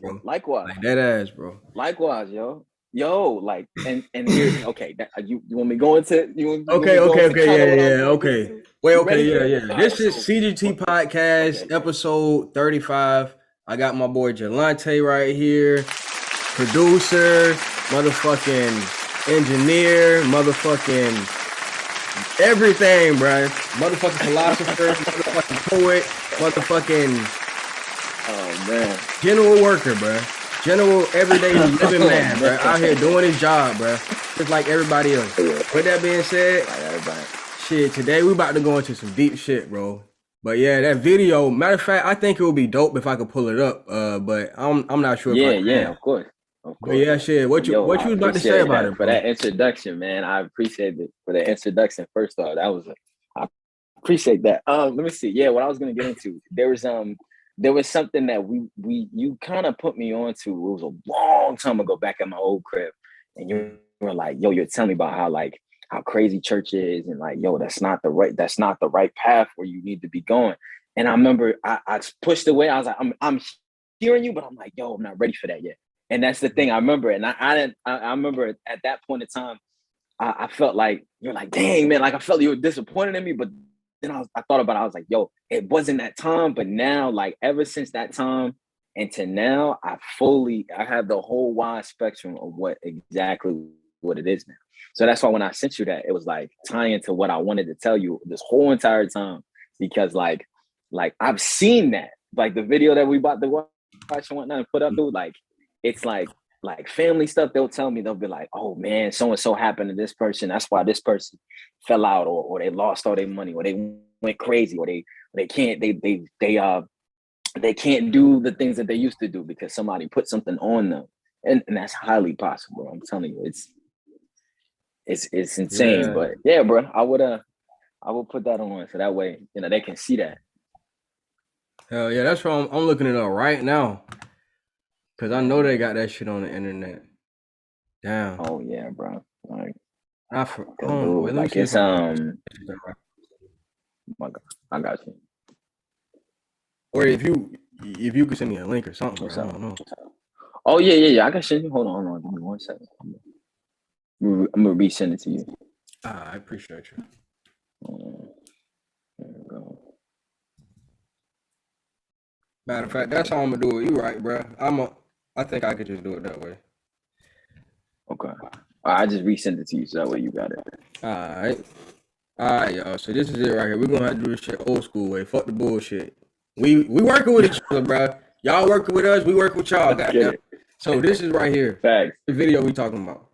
bro. Likewise. Like that ass, bro. Likewise, yo. Like and here's okay. You want me going to Okay, yeah, okay. Wait, okay, yeah. All This right, is so CGT Podcast, okay. episode 35. I got my boy Lonte right here, producer, motherfucking engineer, motherfucking everything, bro. Motherfucking philosopher, motherfucking poet, motherfucking Oh man. general worker, bro. General everyday living man, bro. Out here doing his job, bro. Just like everybody else. With that being said, shit, today we about to go into some deep shit, bro. But yeah, that video, matter of fact, I think it would be dope if I could pull it up. But I'm not sure if I can. Yeah, of course. But yeah, shit. What you was about to say about it, bro? For that introduction, man. I appreciate it for the introduction. First off, I appreciate that. Let me see. Yeah, what I was gonna get into. There was something that you kind of put me on to. It was a long time ago back at my old crib. And you were like, yo, you're telling me about how crazy church is, and like, yo, that's not the right path where you need to be going. And I remember I pushed away. I was like, I'm hearing you, but I'm like, yo, I'm not ready for that yet. And that's the thing I remember. And I remember at that point in time, I felt like, you're like, dang, man, like I felt you were disappointed in me, but then I thought about it. I was like, yo, it wasn't that time, but now, like ever since that time and to now, I have the whole wide spectrum of what it is now. So that's why when I sent you that, it was like tying to what I wanted to tell you this whole entire time, because like I've seen that, like the video that we about to watch and whatnot and put up, dude, like it's like family stuff. They'll tell me, they'll be like, oh man, so and so happened to this person, that's why this person fell out, or they lost all their money, or they went crazy, or they can't do the things that they used to do because somebody put something on them, and that's highly possible. I'm telling you, it's insane. Yeah. But yeah, bro, I would put that on so that way they can see that. Hell yeah, that's why I'm looking it up right now. Cause I know they got that shit on the internet. Damn. Oh yeah, bro. Like, wait, like it's my God, I got you. Or if you could send me a link or something, bro, I don't know. Oh yeah. I can send you. Hold on. Give me 1 second. I'm gonna resend it to you. I appreciate you. There we go. Matter of fact, that's how I'm gonna do it. You right, bro. I think I could just do it that way. Okay. I just resend it to you so that way you got it. All right, y'all. So this is it right here. We're gonna have to do this shit old school way. Fuck the bullshit. We working with each other, bro. Y'all working with us. We work with y'all. Goddamn. So this is right here. Facts. The video we talking about.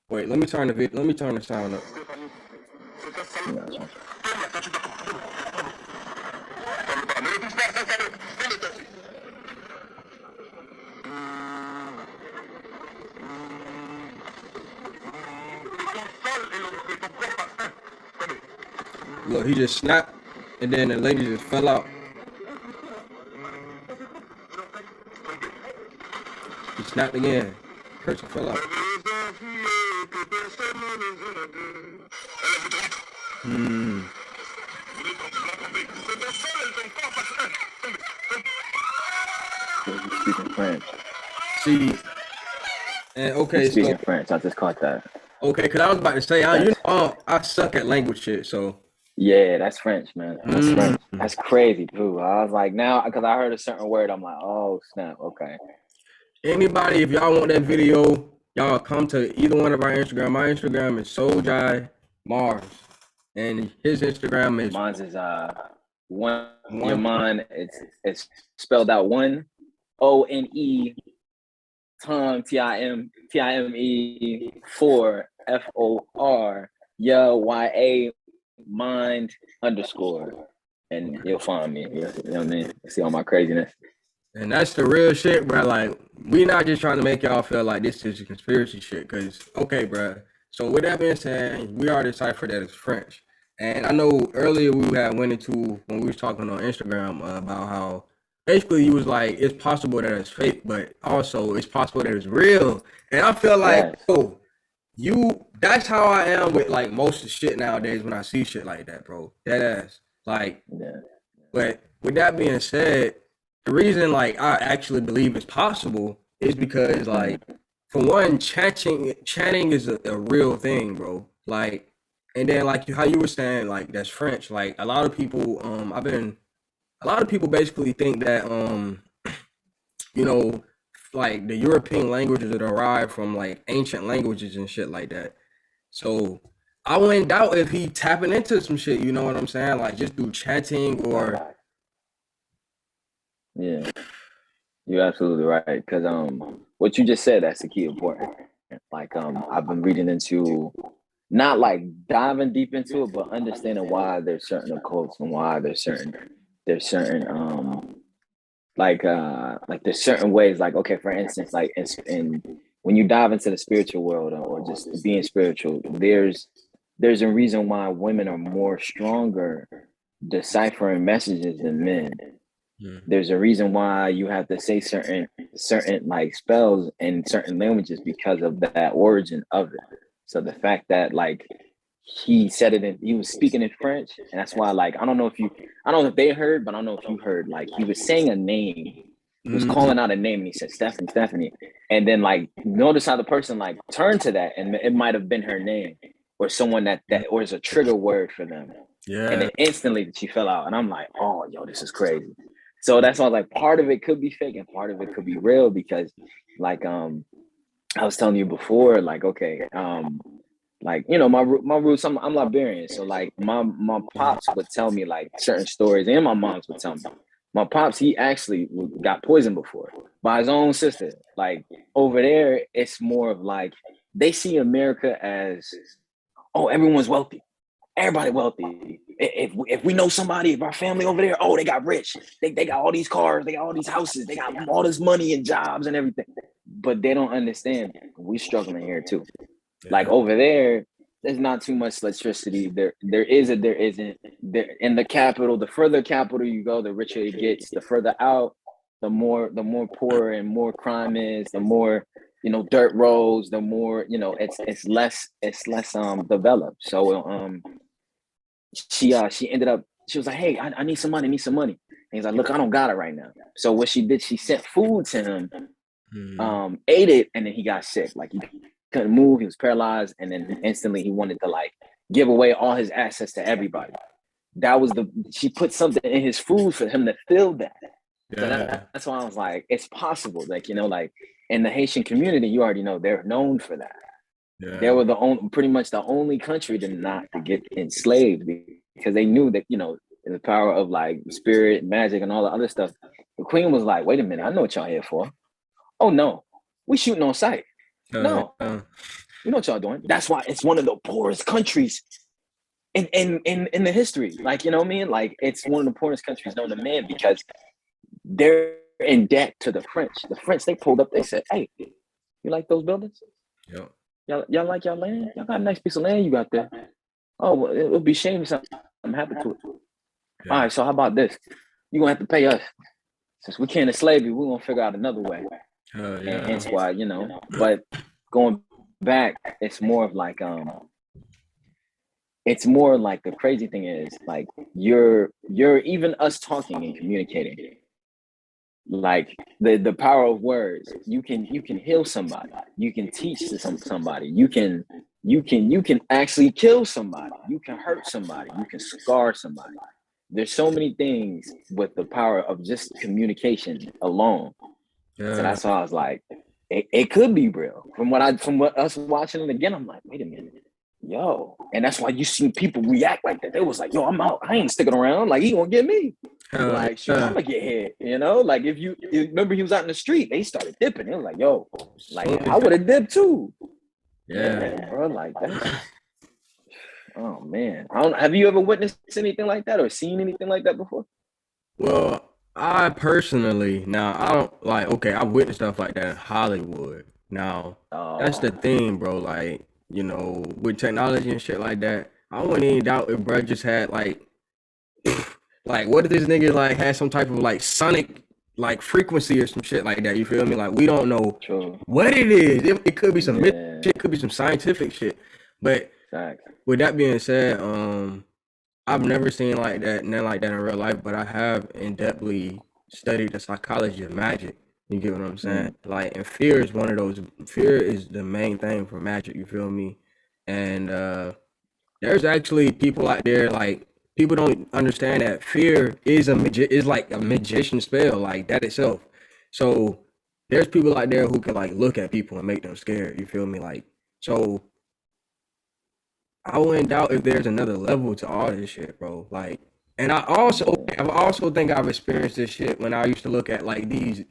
Wait, let me turn the sound up. Look, he just snapped, and then the lady just fell out. He snapped again. Person fell out. Speaking French. See, and okay, speaking French. I just caught that. Okay, because I was about to say, I suck at language shit, so. Yeah, that's French, man. That's French. That's crazy, too. I was like, now, because I heard a certain word, I'm like, oh, snap, okay. Anybody, if y'all want that video, y'all come to either one of our Instagram. My Instagram is Soljai Mars, and his Instagram is... Mine's is one. Your mine, it's spelled out 1 ONE Time TIME 4 FOR YA mind _ and you'll find me. You know what I mean? See all my craziness. And that's the real shit, bro. Like, we not just trying to make y'all feel like this is a conspiracy shit. Cause, okay, bro. So with that being said, we already deciphered that it's French. And I know earlier we had went into, when we was talking on Instagram about how basically you was like, it's possible that it's fake, but also it's possible that it's real. And I feel like, that's how I am with like most of the shit nowadays when I see shit like that, bro. That ass. Like, but with that being said, the reason like I actually believe it's possible is because like for one, chanting is a real thing, bro. Like, and then like how you were saying, like that's French. Like a lot of people, a lot of people basically think that you know, like the European languages that arrived from like ancient languages and shit like that. So I wouldn't doubt if he tapping into some shit. You know what I'm saying? Like just do chanting or Yeah, you're absolutely right. Because what you just said, that's the key important. Like I've been reading into, not like diving deep into it, but understanding why there's certain occults and why there's certain like there's certain ways, like okay, for instance, like in when you dive into the spiritual world, or just being spiritual, there's a reason why women are more stronger deciphering messages than men. There's a reason why you have to say certain like spells in certain languages because of that origin of it. So the fact that like he said it he was speaking in French, and that's why like I don't know if they heard, but I don't know if you heard, like he was saying a name. He was calling out a name, and he said Stephanie. And then like notice how the person like turned to that, and it might have been her name or someone that or is a trigger word for them. And yeah, then instantly she fell out. And I'm like, oh yo, this is crazy. So that's why like part of it could be fake and part of it could be real, because like I was telling you before, like okay, like you know my roots, I'm Liberian, so like my pops would tell me like certain stories, and my moms would tell me. My pops, he actually got poisoned before by his own sister. Like over there, it's more of like they see America as, oh, everyone's wealthy, everybody wealthy. If we know somebody, if our family over there, oh, they got rich, they got all these cars, they got all these houses, they got all this money and jobs and everything. But they don't understand we struggling here too. Like over there, there's not too much electricity. There isn't. There in the capital. The further capital you go, the richer it gets. The further out, the more poor and more crime is. The more dirt roads. The more it's less developed. So she ended up. She was like, hey, I need some money. And he's like, look, I don't got it right now. So what she did, she sent food to him. Ate it, and then he got sick. Like he couldn't move, he was paralyzed, and then instantly he wanted to like give away all his assets to everybody. She put something in his food for him to feel that. So that's why I was like, it's possible. Like like in the Haitian community, you already know they're known for that. They were pretty much the only country to get enslaved, because they knew that the power of like spirit, magic, and all the other stuff. The queen was like, wait a minute, I know what y'all here for. Oh no, we shooting on sight. No, you know what y'all doing. That's why it's one of the poorest countries in the history. Like, you know what I mean? Like, it's one of the poorest countries known to man, because they're in debt to the French. The French, they pulled up, they said, hey, you like those buildings? Yep. Y'all like y'all land? Y'all got a nice piece of land you got there. Oh, well, it would be a shame if something happened to it. All right, so how about this? You're going to have to pay us. Since we can't enslave you, we're going to figure out another way. And hence why, but going back, it's more of like the crazy thing is like you're even us talking and communicating, like the power of words. You can heal somebody, you can teach to somebody, you can actually kill somebody, you can hurt somebody, you can scar somebody. There's so many things with the power of just communication alone. So that's why I was like, it could be real. From what us watching it again, I'm like, wait a minute, yo. And that's why you see people react like that. They was like, yo, I'm out. I ain't sticking around. Like, he gonna get me. Like, sure, I'm gonna get hit. Like if you remember, he was out in the street, they started dipping. It was like, yo, like I would have dipped too. Yeah, bro. Like that's. Oh man, have you ever witnessed anything like that or seen anything like that before? Well, I personally, now I don't like, okay, I witnessed stuff like that in Hollywood. Now, that's the thing, bro. Like, with technology and shit like that, I wouldn't even doubt if bro just had like, like, what if this nigga like had some type of like sonic like frequency or some shit like that? You feel me? Like, we don't know what it is. It could be some myth shit, it could be some scientific shit. But with that being said, I've never seen like that, nothing like that in real life, but I have in-depthly studied the psychology of magic. You get what I'm saying? Like, and fear is one of those. Fear is the main thing for magic. You feel me? And there's actually people out there, like, people don't understand that fear is like a magician spell, like that itself. So there's people out there who can like look at people and make them scared. You feel me? Like, so I wouldn't doubt if there's another level to all this shit, bro. Like, and I've also think I've experienced this shit when I used to look at like these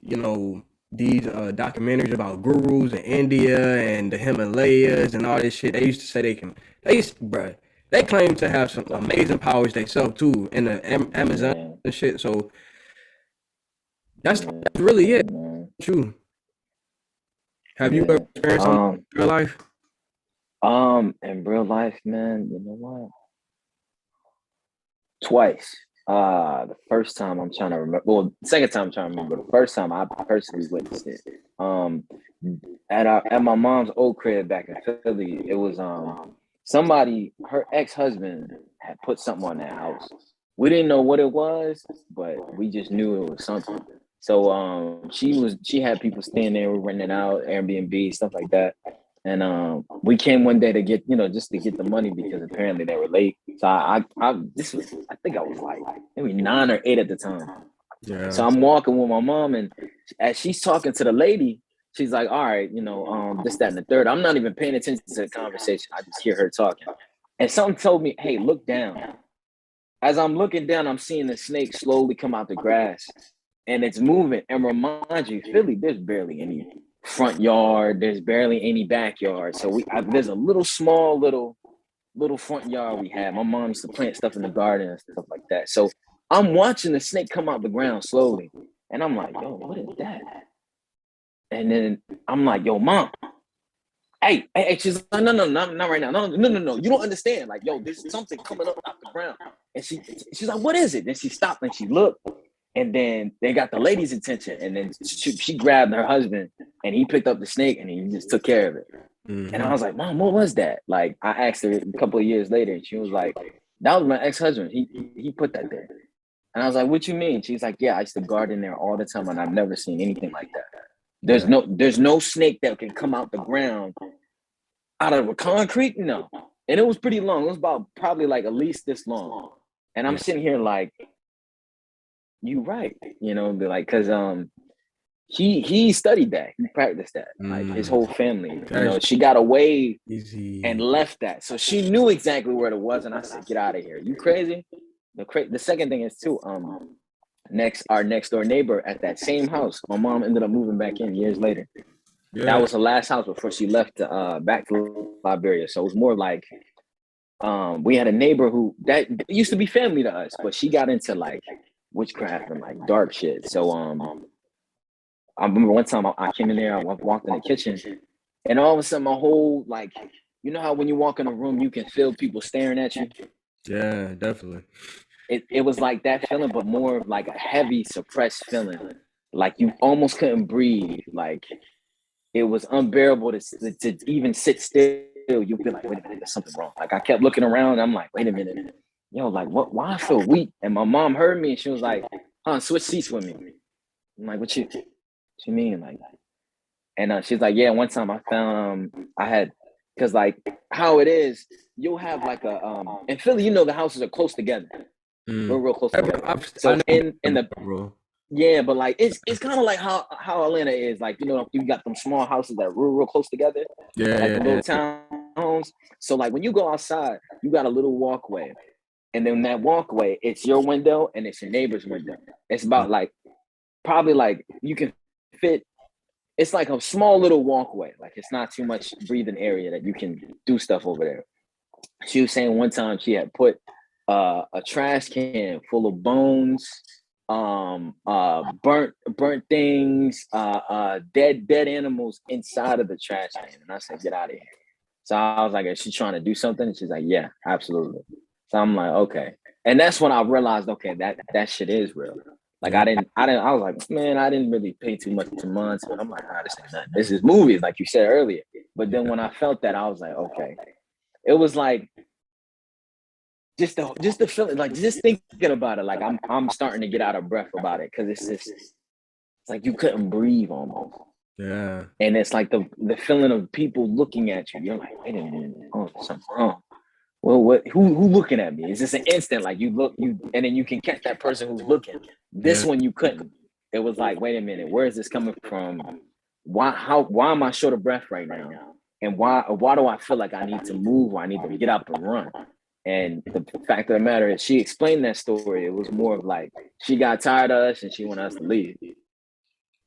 documentaries about gurus in India and the Himalayas and all this shit. They used to say bruh, they claim to have some amazing powers themselves too in the Amazon and shit. So that's really it. True. Have you ever experienced something in your life? In real life, man, you know what? Twice. The first time I'm trying to remember. Well, the second time I'm trying to remember. The first time I personally witnessed it. At my mom's old crib back in Philly, it was somebody, her ex-husband had put something on that house. We didn't know what it was, but we just knew it was something. So she had people staying there, we renting out, Airbnb, stuff like that. And we came one day to get, just to get the money because apparently they were late. So I think I was like maybe 9 or 8 at the time. Yeah. So I'm walking with my mom, and as she's talking to the lady, she's like, all right, this, that, and the third. I'm not even paying attention to the conversation. I just hear her talking. And something told me, hey, look down. As I'm looking down, I'm seeing the snake slowly come out the grass. And it's moving. And remind you, Philly, there's barely any front yard. There's barely any backyard. So there's a little front yard we have. My mom used to plant stuff in the garden and stuff like that. So I'm watching the snake come out the ground slowly. And I'm like, yo, what is that? And then I'm like, yo, mom. Hey, she's like, no, not right now. No. You don't understand. Like, yo, there's something coming up out the ground. And she's like, what is it? Then she stopped and she looked. And then they got the lady's attention. And then she grabbed her husband and he picked up the snake and he just took care of it. Mm-hmm. And I was like, Mom, what was that? Like, I asked her a couple of years later and she was like, that was my ex-husband. He put that there. And I was like, what you mean? She's like, yeah, I used to garden there all the time and I've never seen anything like that. There's no snake that can come out the ground out of a concrete. No. And it was pretty long. It was about probably like at least this long. And I'm sitting here like, you right, like, because he studied that, he practiced that, like his whole family, she got away and left that, so she knew exactly where it was. And I said, get out of here, you crazy. The second thing is too, our next door neighbor at that same house, my mom ended up moving back in years later. That was her last house before she left back to Liberia. So it was more like we had a neighbor who that used to be family to us, but she got into like witchcraft and like dark shit. So I remember one time I came in there, I walked in the kitchen, and all of a sudden my whole, like, how when you walk in a room you can feel people staring at you? Yeah, definitely. It was like that feeling, but more of like a heavy suppressed feeling, like you almost couldn't breathe, like it was unbearable to even sit still. You'd be like, wait a minute, there's something wrong. Like I kept looking around, I'm like, wait a minute, like what? Why I feel weak? And my mom heard me and she was like, switch seats with me. I'm like, what you mean? Like, and she's like, yeah, one time I found I had, because like how it is, you'll have like a in Philly, the houses are close together. We're real close together. So in the yeah, but like it's kind of like how Atlanta is, like, you got them small houses that are real close together. Yeah, like the little town homes. So like when you go outside, you got a little walkway. And then that walkway, it's your window and it's your neighbor's window. It's about like, probably like you can fit, it's like a small little walkway. Like it's not too much breathing area that you can do stuff over there. She was saying one time she had put a trash can full of bones, burnt things, dead animals inside of the trash can. And I said, get out of here. So I was like, is she trying to do something? And she's like, yeah, absolutely. So I'm like, okay. And that's when I realized, okay, that shit is real. Like I was like, man, I didn't really pay too much to months, but I'm like, this ain't nothing. This is movies, like you said earlier. But then when I felt that, I was like, okay. It was like just the feeling, like just thinking about it, like I'm starting to get out of breath about it, because it's like you couldn't breathe almost. Yeah. And it's like the feeling of people looking at you. You're like, wait a minute, oh, something's wrong. Well, what? Who looking at me? Is this an instant? Like you look, and then you can catch that person who's looking. This one you couldn't. It was like, wait a minute, where is this coming from? Why am I short of breath right now? And why do I feel like I need to move, or I need to get up and run? And the fact of the matter is, she explained that story. It was more of like, she got tired of us and she wanted us to leave.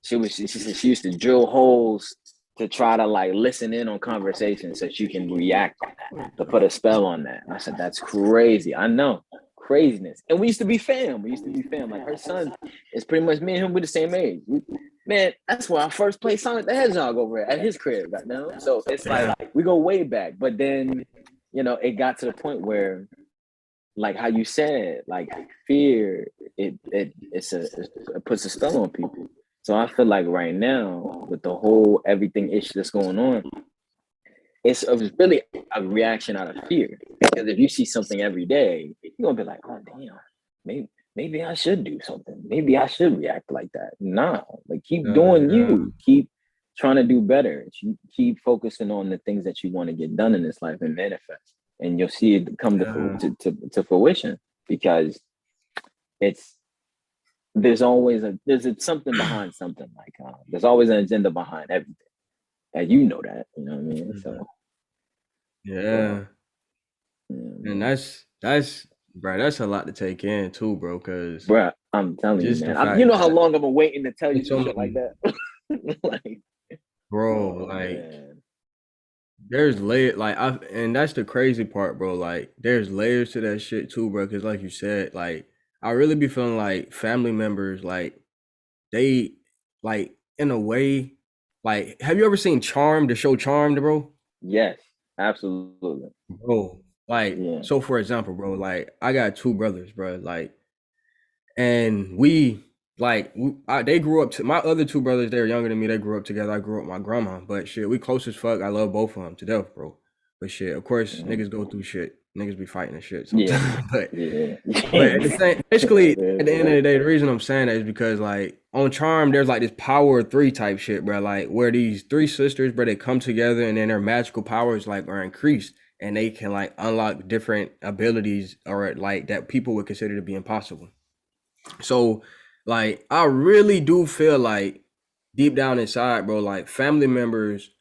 She said she used to drill holes to try to like listen in on conversations so she can react on that, to put a spell on that. And I said, that's crazy. I know, craziness. And we used to be fam. Like, her son is pretty much, me and him, we're the same age. Man, that's where I first played Sonic the Hedgehog over at his crib right now. So it's like we go way back. But then, you know, it got to the point where, like how you said, like fear, it puts a spell on people. So I feel like right now, with the whole everything issue that's going on, it's really a reaction out of fear. Because if you see something every day, you're gonna be like, oh damn, maybe I should do something. Maybe I should react like that. Nah, like keep doing you. Keep trying to do better. Keep focusing on the things that you want to get done in this life and manifest. And you'll see it come to fruition, because there's always something behind something. Like there's always an agenda behind everything, and you know that. You know what I mean? So And that's bro, that's a lot to take in too, bro. Cause bro, I'm telling you, man. You know how long I've been waiting to tell you some shit like that. Like, bro, like man. There's and that's the crazy part, bro. Like, there's layers to that shit too, bro. Cause like you said, like, I really be feeling like family members, like, they, like, in a way, like, have you ever seen Charmed, the show Charmed, bro? Yes, absolutely. Bro, like, so for example, bro, like, I got two brothers, bro, like, and they grew up, my other two brothers, they're younger than me, they grew up together, I grew up with my grandma, but shit, we close as fuck, I love both of them to death, bro. But shit, of course, niggas go through shit. Niggas be fighting and shit sometimes. But at the same, basically, at the end of the day, the reason I'm saying that is because, like, on Charm, there's like this power of three type shit, bro. Like, where these three sisters, bro, they come together and then their magical powers like are increased, and they can like unlock different abilities or like that people would consider to be impossible. So, like, I really do feel like deep down inside, bro, like family members,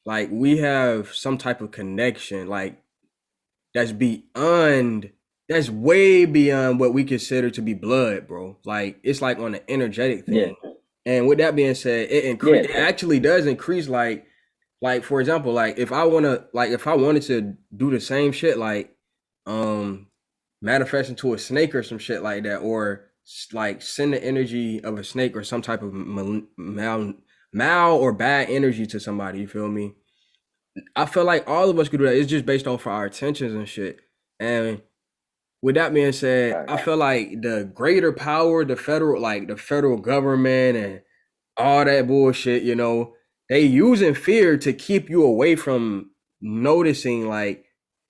like we have some type of connection, like that's way beyond what we consider to be blood, bro. Like, it's like on an energetic thing. And with that being said, it actually does increase, like for example, like if I wanted to do the same shit, like manifest into a snake or some shit like that, or like send the energy of a snake or some type of mal or bad energy to somebody, you feel me? I feel like all of us could do that. It's just based off of our intentions and shit. And with that being said, I feel like the greater power, the federal government and all that bullshit, you know, they using fear to keep you away from noticing like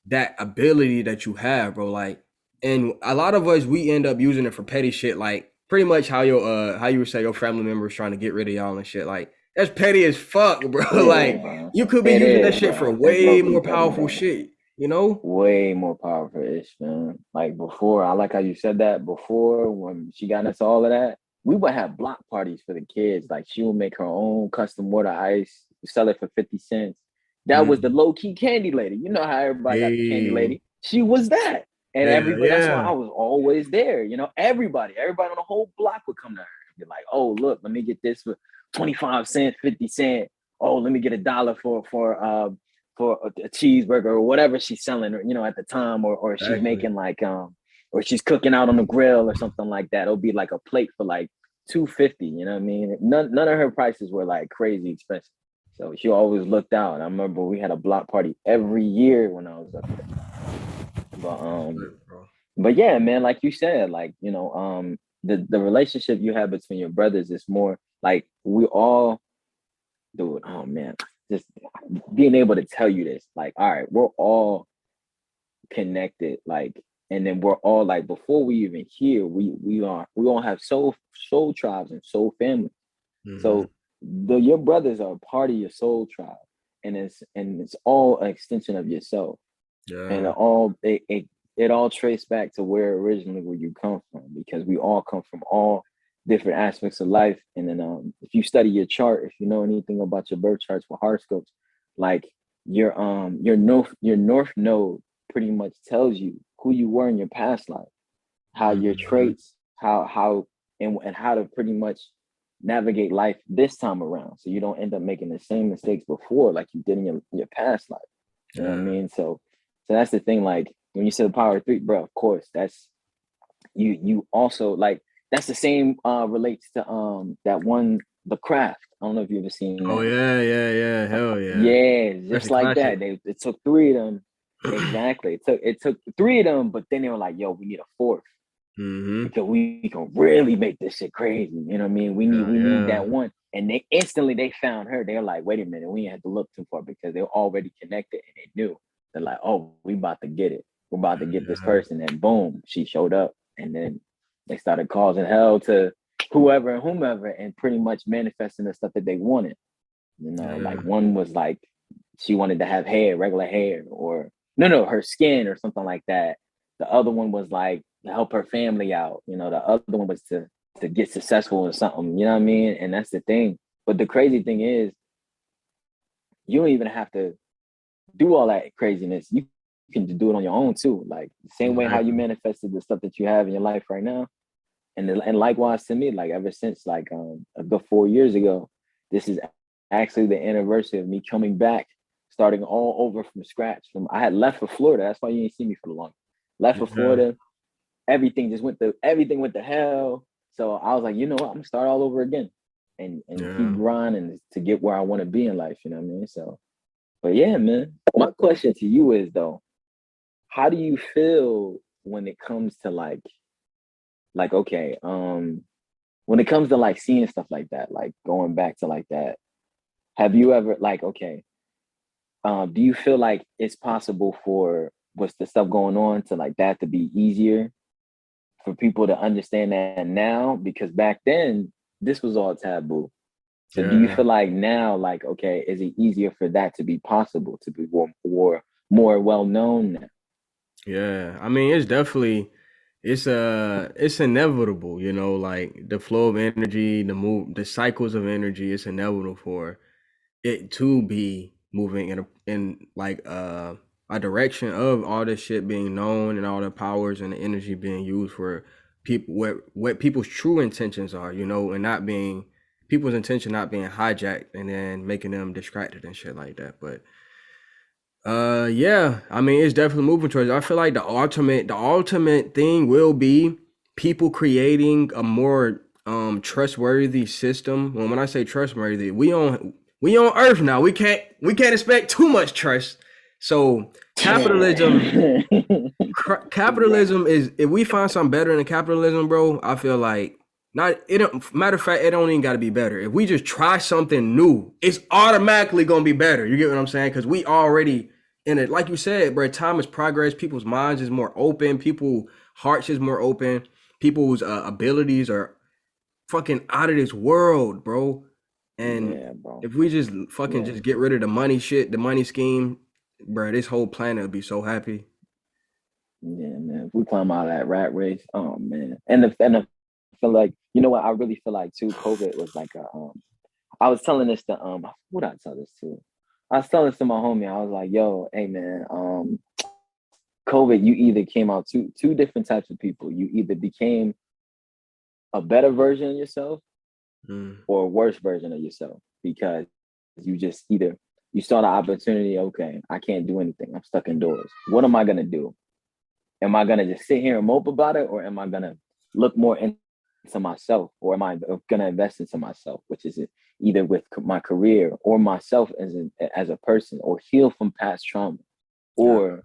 that ability that you have, bro. Like, and a lot of us, we end up using it for petty shit, like pretty much how you would say your family members trying to get rid of y'all and shit. Like, that's petty as fuck, bro. Like, you could be using that shit for way more powerful shit, you know? Way more powerful ish, man. Like before, I like how you said that before, when she got us all of that, we would have block parties for the kids. Like, she would make her own custom water ice, sell it for 50 cents. That was the low-key candy lady. You know how everybody got the candy lady. She was that. And everybody, that's why I was always there. You know, everybody on the whole block would come to her and be like, oh, look, let me get this for 25 cents, 50 cents. Oh, let me get $1 for a cheeseburger or whatever she's selling, you know, at the time, or she's making like or she's cooking out on the grill or something like that. It'll be like a plate for like $2.50. You know what I mean? None of her prices were like crazy expensive. So she always looked out. I remember we had a block party every year when I was up there. But yeah, man, like you said, like, you know, the relationship you have between your brothers is more like we all do it. Oh man, just being able to tell you this, like, all right, we're all connected, like And then we're all like, before we even hear, we all have soul tribes and soul families. Mm-hmm. So your brothers are a part of your soul tribe, and it's all an extension of yourself. And Yeah. it all traced back to where you come from, because we all come from all different aspects of life. And then if you study your chart, if you know anything about your birth charts with horoscopes, like your north node pretty much tells you who you were in your past life, how your Mm-hmm. traits, and how to pretty much navigate life this time around, so you don't end up making the same mistakes before like you did in your past life. You know what I Yeah. mean? So that's the thing. Like when you said the power of three, bro, of course, that's you also like that's the same relates to that one, The Craft. I don't know if you've ever seen Oh that. yeah, yeah, yeah. Hell yeah. Yeah, That's a just like that. classic. It took three of them. Exactly. It took three of them, but then they were like, yo, we need a fourth, Mm-hmm. because we can really make this shit crazy. You know what I mean? We need Yeah, we need yeah. that one. And they found her. They're like, wait a minute, we didn't have to look too far, because they were already connected and they knew. They're like, oh, we about to get it. We're about to get this Yeah. person. And boom, she showed up. And then they started causing hell to whoever and whomever, and pretty much manifesting the stuff that they wanted. Like Yeah. one was like she wanted to have hair, regular hair, or no, her skin or something like that. The other one was like to help her family out. The other one was to get successful in something. You know what I mean? And that's the thing. But the crazy thing is, you don't even have to do all that craziness. You can do it on your own too. Like the same way how you Exactly. manifested the stuff that you have in your life right now. And likewise to me, like ever since like a good 4 years ago, this is actually the anniversary of me coming back, starting all over from scratch. I had left for Florida. That's why you didn't see me for the long. Left for Yeah. Florida. Everything went to hell. So I was like, you know what? I'm gonna start all over again, and keep Yeah. grinding to get where I want to be in life. You know what I mean? So, but yeah, man. My question to you is though, how do you feel when it comes to like okay, when it comes to like seeing stuff like that, like going back to like that, have you ever like okay, do you feel like it's possible for what's the stuff going on to like that to be easier for people to understand that now? Because back then this was all taboo. So do you Yeah. feel like now, like, okay, is it easier for that to be possible, to be more well known now? Yeah. I mean, it's inevitable, like the flow of energy, the cycles of energy, it's inevitable for it to be moving in like a direction of all this shit being known and all the powers and the energy being used for people what people's true intentions are, and not being people's intention not being hijacked and then making them distracted and shit like that. But yeah, I mean it's definitely moving towards. I feel like the ultimate thing will be people creating a more trustworthy system. When I say trustworthy, we on Earth now. We can't expect too much trust. So capitalism Right. capitalism is if we find something better than capitalism, bro, I feel like not it don't matter of fact, it don't even gotta be better. If we just try something new, it's automatically gonna be better. You get what I'm saying? Because we already in it, like you said, bro, time is progress, people's minds is more open, people hearts is more open, people's abilities are fucking out of this world, bro. And Yeah, bro. if we just fucking Yeah. just get rid of the money shit, the money scheme, bro, this whole planet would be so happy. Yeah, man. If we climb out of that rat race, oh man. And I feel like, you know what, I really feel like too, COVID was like I was telling this to who did I tell this to? I was telling this to my homie. I was like, yo, hey man, COVID, you either came out two different types of people. You either became a better version of yourself Mm. or a worse version of yourself, because you just either you saw the opportunity, okay, I can't do anything. I'm stuck indoors. What am I gonna do? Am I gonna just sit here and mope about it, or am I gonna look more into myself, or am I gonna invest into myself, which is either with my career or myself as a person, or heal from past trauma, Yeah. or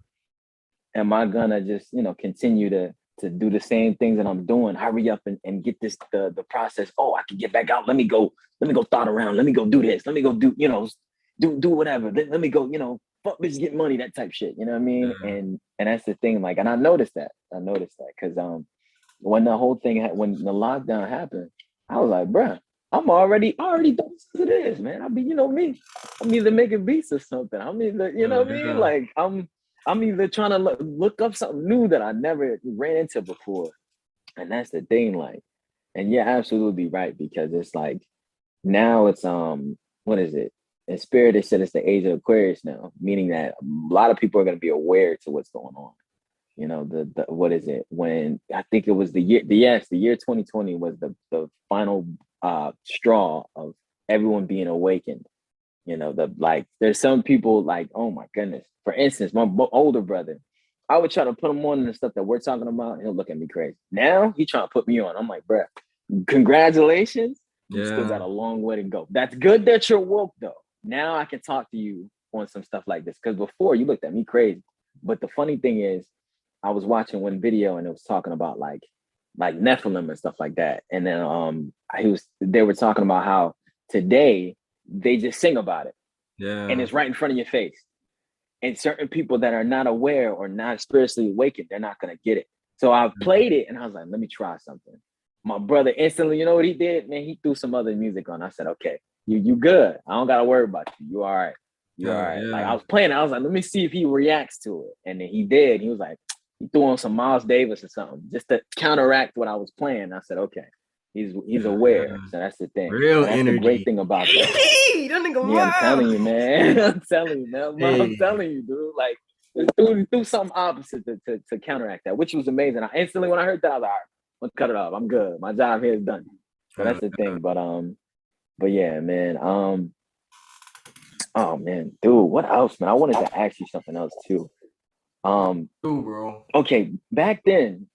am I gonna just continue to do the same things that I'm doing? Hurry up and get the process. Oh, I can get back out. Let me go thought around. Let me go do this. Let me go do do whatever. Let me go. fuck bitch, get money, that type shit. You know what I mean? And that's the thing. Like, and I noticed that because when the whole thing when the lockdown happened, I was like, bruh, I'm already done as it is, man. I mean, you know me, I'm either making beats or something. I'm either, you know what I mean? Like I'm either trying to look up something new that I never ran into before. And that's the thing, like, and you're absolutely right, because it's like now it's what is it? In spirit, they said it's the age of Aquarius now, meaning that a lot of people are going to be aware to what's going on. You know, the what is it? When I think it was the year 2020 was the final straw of everyone being awakened. You know, there's some people like, oh my goodness. For instance, my older brother, I would try to put him on the stuff that we're talking about, and he'll look at me crazy. Now he trying to put me on. I'm like, bruh, congratulations. You still got a long way to go. That's good that you're woke though. Now I can talk to you on some stuff like this. Because before you looked at me crazy. But the funny thing is, I was watching one video and it was talking about like Nephilim and stuff like that. And then they were talking about how today they just sing about it. Yeah. And it's right in front of your face. And certain people that are not aware or not spiritually awakened, they're not gonna get it. So I played it and I was like, let me try something. My brother instantly, you know what he did? Man, he threw some other music on. I said, okay, you good. I don't gotta worry about you. You all right. You all right. Yeah. Like I was playing, I was like, let me see if he reacts to it. And then he did. He was like, he threw on some Miles Davis or something just to counteract what I was playing. I said, okay, he's aware. So that's the thing. Real that's energy. The great thing about that. I'm telling you, man. I'm telling you, man. I'm telling you, dude. Like, threw something opposite to counteract that, which was amazing. I instantly, when I heard that, I was like, all right, let's cut it off. I'm good. My job here is done. So that's the thing. But yeah, man. Oh man, dude, what else, man? I wanted to ask you something else too. Bro. Okay, back then,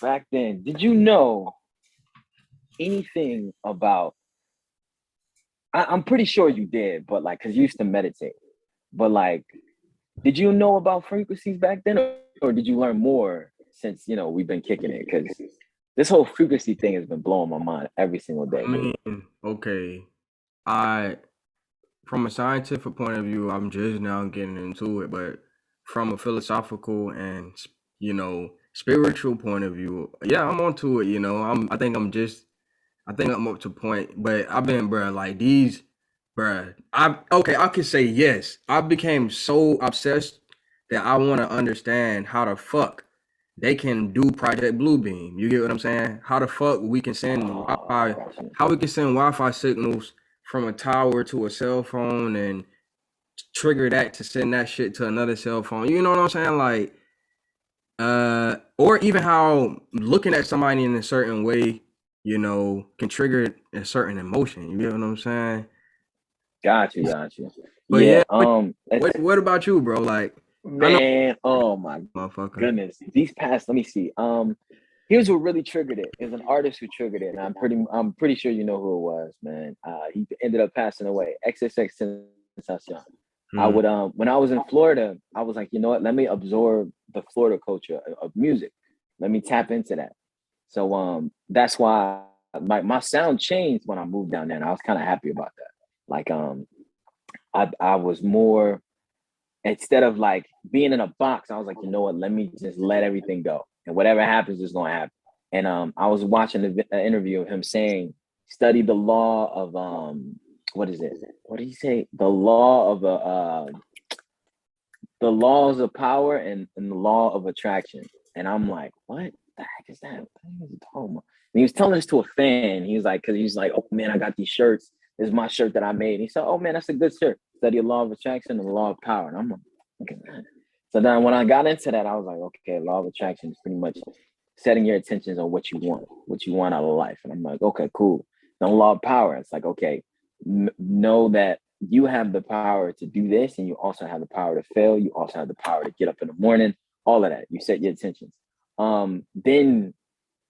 did you know anything about? I'm pretty sure you did, but like, cause you used to meditate. But like, did you know about frequencies back then, or did you learn more since we've been kicking it? Because this whole frequency thing has been blowing my mind every single day. I mean, okay, from a scientific point of view, I'm just now getting into it, but from a philosophical and spiritual point of view, yeah, I'm onto it. I think I'm up to point, but I've been, like these, I could say yes. I became so obsessed that I want to understand how the fuck they can do Project Bluebeam. You get what I'm saying? How the fuck we can send Wi-Fi? How we can send Wi-Fi signals from a tower to a cell phone and trigger that to send that shit to another cell phone. You know what I'm saying? Like, or even how looking at somebody in a certain way, can trigger a certain emotion. You get what I'm saying? Got you. But yeah, what about you, bro? Like, man, oh my goodness. These past, let me see. Here's what really triggered it. Is an artist who triggered it, and I'm pretty sure you know who it was, man. He ended up passing away. XXX Tentacion. I would when I was in Florida, I was like, you know what? Let me absorb the Florida culture of music. Let me tap into that. So that's why my sound changed when I moved down there, and I was kind of happy about that. Like I was more, instead of like being in a box, I was like, you know what? Let me just let everything go, and whatever happens is gonna happen. And I was watching an interview of him saying, study the law of what is it? What did he say? The law of the laws of power and the law of attraction. And I'm like, what the heck is that? What is he talking about? And he was telling this to a fan. He was like, because he's like, oh man, I got these shirts. This is my shirt that I made. And he said, oh man, that's a good shirt. Study the law of attraction and the law of power. And I'm like, okay, man. So then when I got into that, I was like, okay, law of attraction is pretty much setting your intentions on what you want out of life. And I'm like, okay, cool. The law of power, it's like, okay, know that you have the power to do this, and you also have the power to fail. You also have the power to get up in the morning, all of that. You set your intentions. Then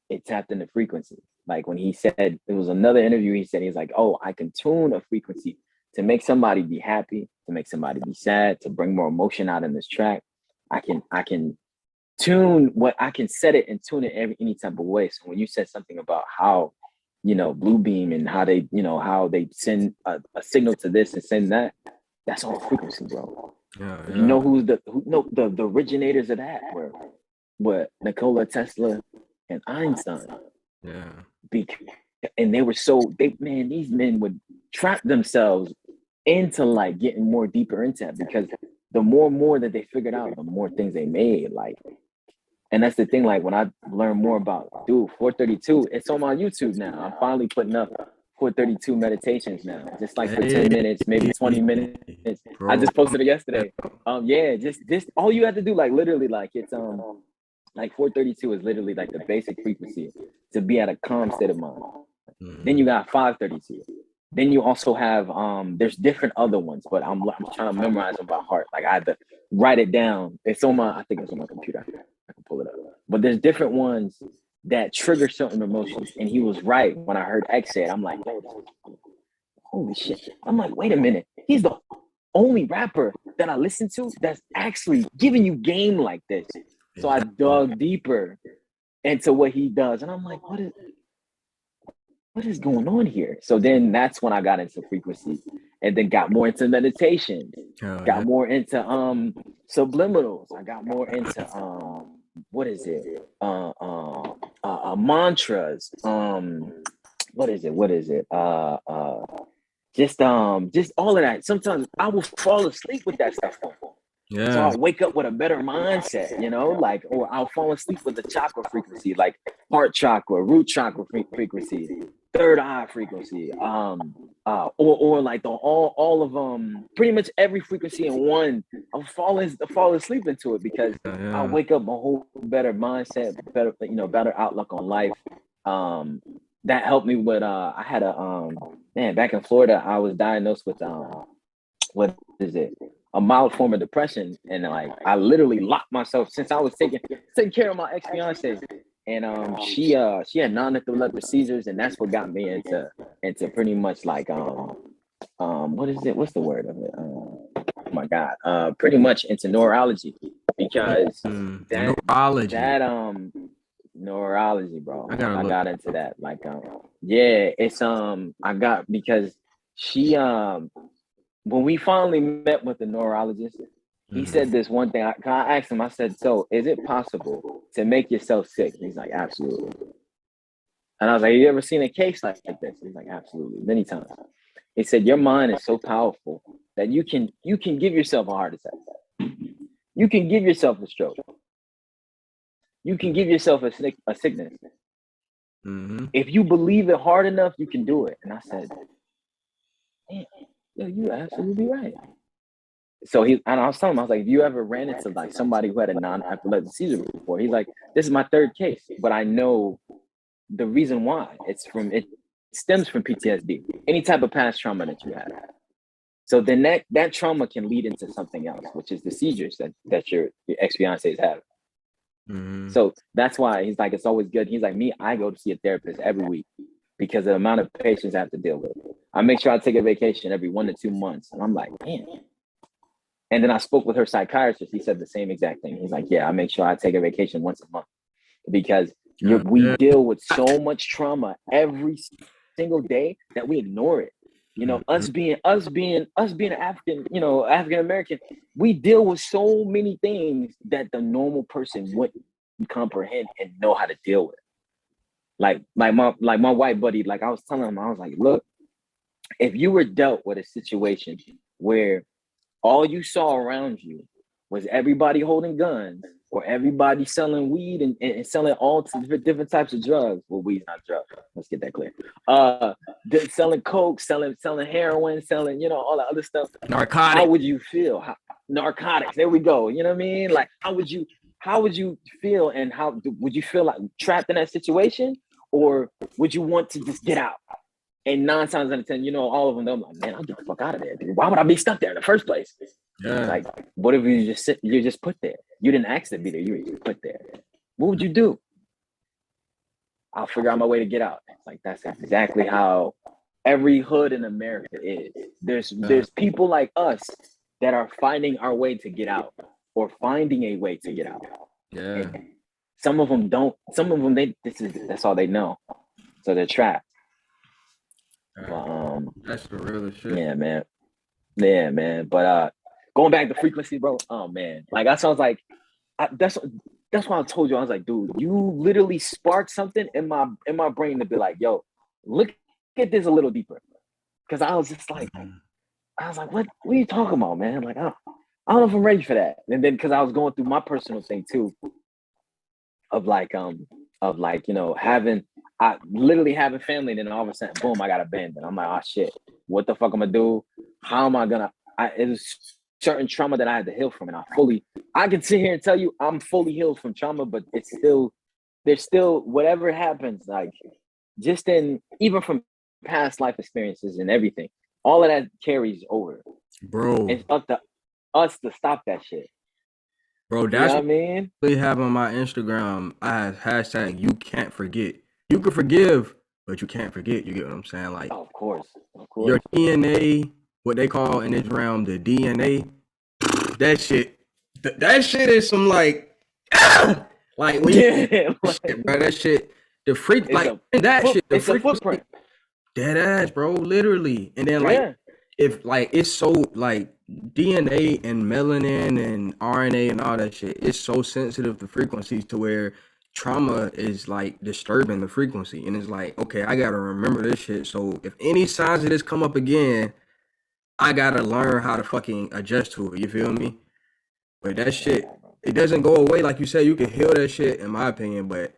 it tapped into frequency. Like when he said, it was another interview, he said, he's like, oh, I can tune a frequency to make somebody be happy, to make somebody be sad, to bring more emotion out in this track. I can tune what I can set it and tune it any type of way. So when you said something about how, Bluebeam and how they, how they send a signal to this and send that, That's all frequency, bro. Yeah, You know the originators of that were what Nikola Tesla and Einstein. yeah. And they were these men would trap themselves into like getting more deeper into it, because the more and more that they figured out, the more things they made. Like, and that's the thing, like when I learned more about 432, it's on my YouTube now. I'm finally putting up 432 meditations now, just like for 10 minutes, maybe 20 minutes. I Bro. just posted it yesterday. Yeah, just all you have to do, like literally, like it's like 432 is literally like the basic frequency to be at a calm state of mind. Then you got 532. Then you also have there's different other ones, but I'm trying to memorize them by heart. Like I had to write it down. It's on I think it's on my computer. I can pull it up. But there's different ones that trigger certain emotions. And he was right when I heard X say it. I'm like, holy shit. I'm like, wait a minute. He's the only rapper that I listen to that's actually giving you game like this. So I dug deeper into what he does. And I'm like, what is going on here? So then that's when I got into frequency, and then got more into meditation, got more into subliminals. I got more into what is it? Mantras. What is it? Just all of that. Sometimes I will fall asleep with that stuff. Yeah. So I'll wake up with a better mindset, you know, like, or I'll fall asleep with the chakra frequency, like heart chakra, root chakra frequency, third eye frequency, or like all of pretty much every frequency in one. I'll fall asleep into it because I wake up a whole better mindset, better outlook on life. That helped me with I had back in Florida, I was diagnosed with what is it? A mild form of depression, and like I literally locked myself since I was taking care of my ex-fiance, and she had non-epileptic seizures, and that's what got me into pretty much like what is it? What's the word of it? Oh my God, pretty much into neurology, because neurology, bro. I got into that, like it's I got, because she when we finally met with the neurologist, he said this one thing. I asked him, I said, so is it possible to make yourself sick? He's like, absolutely. And I was like, have you ever seen a case like this? He's like, absolutely, many times. He said, your mind is so powerful that you can give yourself a heart attack. You can give yourself a stroke. You can give yourself a sickness. If you believe it hard enough, you can do it. And I said, damn. Yo, you're absolutely right. So and I was telling him, I was like, have you ever ran into like somebody who had a non-epileptic seizure before? He's like, this is my third case, but I know the reason why. It stems from PTSD, any type of past trauma that you had. So then that trauma can lead into something else, which is the seizures that your ex-fiancés have. So that's why he's like, it's always good. He's like, I go to see a therapist every week because of the amount of patients I have to deal with. I make sure I take a vacation every 1 to 2 months. And I'm like, man. And then I spoke with her psychiatrist. He said the same exact thing. He's like, yeah, I make sure I take a vacation once a month, because we deal with so much trauma every single day that we ignore it. You know, us being African, African American, we deal with so many things that the normal person wouldn't comprehend and know how to deal with. Like my white buddy, like I was telling him, I was like, look, if you were dealt with a situation where all you saw around you was everybody holding guns, or everybody selling weed and selling all different types of drugs. Well, weed's not drugs. Let's get that clear. Selling coke, selling heroin, selling, all the other stuff. Narcotics. How would you feel? Narcotics. There we go. You know what I mean? Like, how would you feel, and how would you feel like trapped in that situation, or would you want to just get out? And 9 times out of 10, all of them, they're like, man, I'll get the fuck out of there, dude. Why would I be stuck there in the first place? Yeah. Like, what if you're just put there? You didn't ask to be there. You were just put there. What would you do? I'll figure out my way to get out. It's like, that's exactly how every hood in America is. There's people like us that are finding our way to get out, or finding a way to get out. Yeah. And some of them don't. Some of them, that's all they know. So they're trapped. That's the real shit. Yeah, man. Yeah, man. But going back to frequency, bro. Oh man, like that sounds like that's why I told you. I was like, dude, you literally sparked something in my brain to be like, yo, look at this a little deeper. Because I was like, what are you talking about, man? Like, I don't know if I'm ready for that. And then because I was going through my personal thing too, of like having I literally having family, and then all of a sudden, boom, I got abandoned. I'm like, oh shit, what the fuck am I gonna do? How am I gonna it was certain trauma that I had to heal from, and I can sit here and tell you I'm fully healed from trauma, but there's still whatever happens, like just in even from past life experiences and everything, all of that carries over. Bro. It's up to us to stop that shit. Bro, You know that's what I what mean? I really have on my Instagram. I have hashtag you can't forget. You can forgive, but you can't forget. You get what I'm saying? Like Oh, of your course. DNA, what they call in this realm the DNA, that shit, that shit is some like, like when you Yeah, that shit, bro, that shit, the freak, it's like a that shit, the it's a frequency, footprint. dead ass, bro, literally. And then like, Yeah. if like it's so like DNA and melanin and RNA and all that shit, it's so sensitive to frequencies to where trauma is like disturbing the frequency. And it's like, okay, I gotta remember this shit. So if any signs of this come up again, I gotta learn how to fucking adjust to it. You feel me? But that shit, it doesn't go away. Like you said, you can heal that shit, in my opinion. But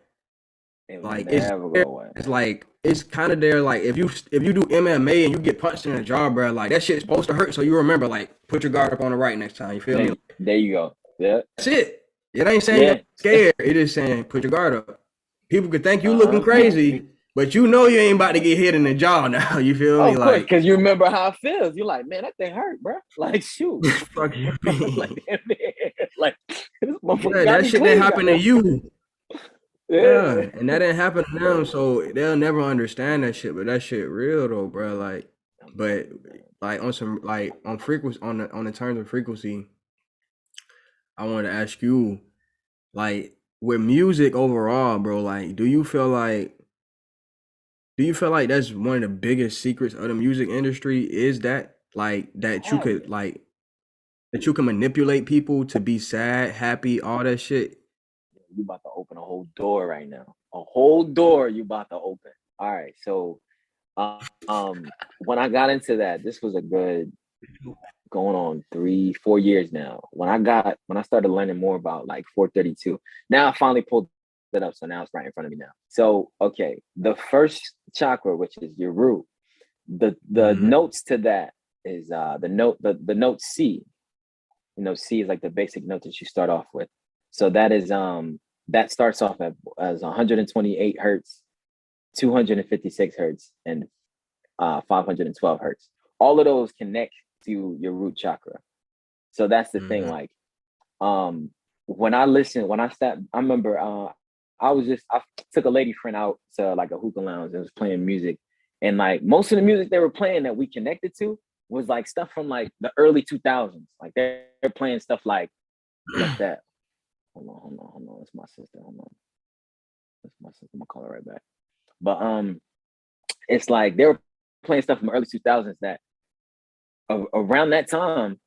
It will like it's never go there. away. It's like it's kind of there. Like if you do MMA and you get punched in the jaw, bro, like that shit's supposed to hurt. So you remember, like, put your guard up on the right next time. You feel me? There you go. Yeah. That's it. It ain't saying you're Yeah. scared. It is saying put your guard up. People could think you looking Uh-huh. crazy, but you know you ain't about to get hit in the jaw now. You feel Oh, me? of course, Like, because you remember how it feels. You're like, man, that thing hurt, bro. Like, shoot. fuck you Like, mean? damn, man. Like, this motherfucker Yeah, got that me shit didn't clean, happen to goddamn. you. Yeah. Yeah, and that didn't happen to them, so they'll never understand that shit. But that shit real though, bro. Like, I'm but telling you, man. like on some like on frequency on the terms of frequency, I wanted to ask you, like, with music overall, bro. Like, do you feel like that's one of the biggest secrets of the music industry? Is that like that you Hell could yeah. like that you can manipulate people to be sad, happy, all that shit? You about to open a whole door right now. A whole door you about to open. All right. So when I got into that, this was a good going on 3-4 years now. When I started learning more about like 432, now I finally pulled it up. So now it's right in front of me now. So okay, the first chakra, which is your root, the Mhm. notes to that is the note C. You know, C is like the basic note that you start off with. So that starts off as 128 hertz, 256 hertz, and 512 hertz. All of those connect to your root chakra. So that's the thing. Mhm. Like, when I listened, when I sat, I remember I took a lady friend out to like a hookah lounge and was playing music. And like most of the music they were playing that we connected to was like stuff from like the early 2000s. Like they're playing stuff like that. Hold on. It's my sister. Hold on. It's my sister. I'm gonna call her right back. But it's like they were playing stuff from the early 2000s that around that time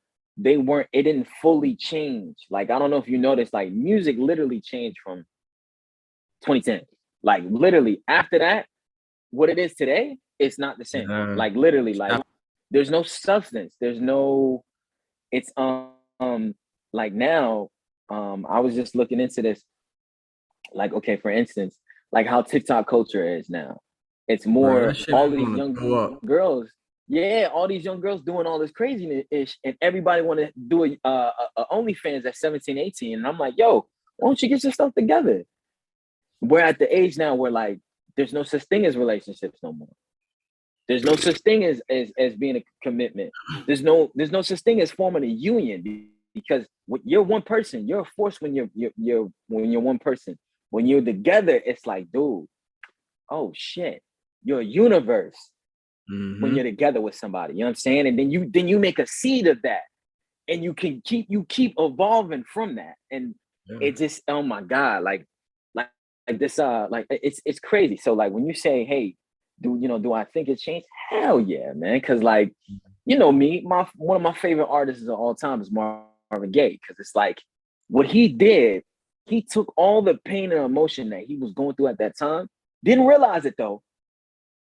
it didn't fully change. Like I don't know if you noticed, like music literally changed from 2010. Like literally after that, what it is today, it's not the same. Yeah. Like literally, like there's no substance. There's no. It's like now, I was just looking into this. Like okay, for instance, like how TikTok culture is now. It's Bro, that more shit all of is these gonna young go up. girls. Yeah, all these young girls doing all this craziness, and everybody want to do a OnlyFans at 17, 18. And I'm like, yo, why don't you get your stuff together? We're at the age now where like there's no such thing as relationships no more. There's no such thing as being a commitment. There's no such thing as forming a union because when you're one person, you're a force when you're one person. When you're together, it's like, dude, oh shit, you're a universe when Mhm. you're together with somebody. You know what I'm saying? And then you make a seed of that, and you keep evolving from that, and Yeah. it just oh my god, like like this like it's crazy. So like when you say, hey, do I think it changed? Hell yeah, man, because like you know me, one of my favorite artists of all time is Marvin Gaye, because it's like what he did, he took all the pain and emotion that he was going through at that time, didn't realize it though,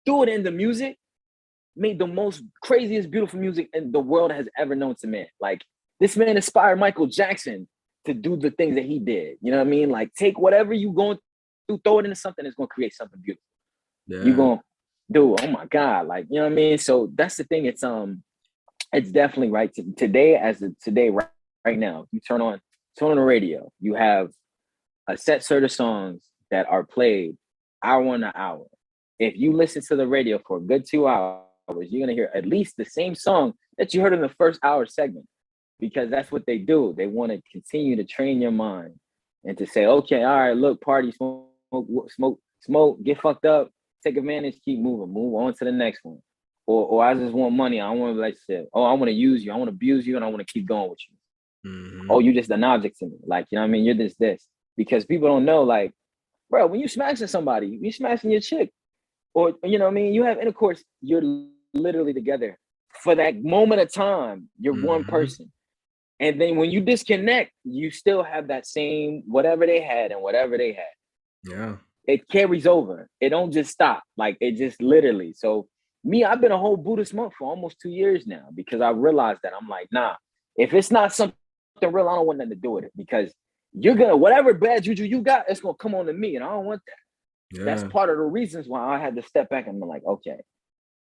threw it into music, made the most craziest, beautiful music in the world has ever known to man. Like this man inspired Michael Jackson to do the things that he did. You know what I mean? Like take whatever you going through, throw it into something that's gonna create something beautiful. Yeah. You gonna do, oh my God, like you know what I mean? So that's the thing. It's definitely right today right now. You turn on the radio, you have a set of songs that are played hour on an hour. If you listen to the radio for a good 2 hours, you're gonna hear at least the same song that you heard in the first hour segment, because that's what they do. They want to continue to train your mind and to say, okay, all right, look, party, smoke, get fucked up, take advantage, keep moving, move on to the next one. Or I just want money. I don't want a relationship. Oh, I want to use you. I want to abuse you, and I want to keep going with you. Mm-hmm. Oh, you just an object to me. Like, you know what I mean? You're this. Because people don't know, like, bro, when you smashing somebody, you smashing your chick. Or, you know what I mean? You have intercourse, you're literally together. For that moment of time, you're one person. And then when you disconnect, you still have that same whatever they had and whatever they had. Yeah. It carries over. It don't just stop. Like, it just literally. So, me, I've been a whole Buddhist monk for almost 2 years now, because I realized that I'm like, nah, if it's not something real, I don't want nothing to do with it, because you're gonna, whatever bad juju you got, it's gonna come on to me, and I don't want that. Yeah. That's part of the reasons why I had to step back and be like, okay,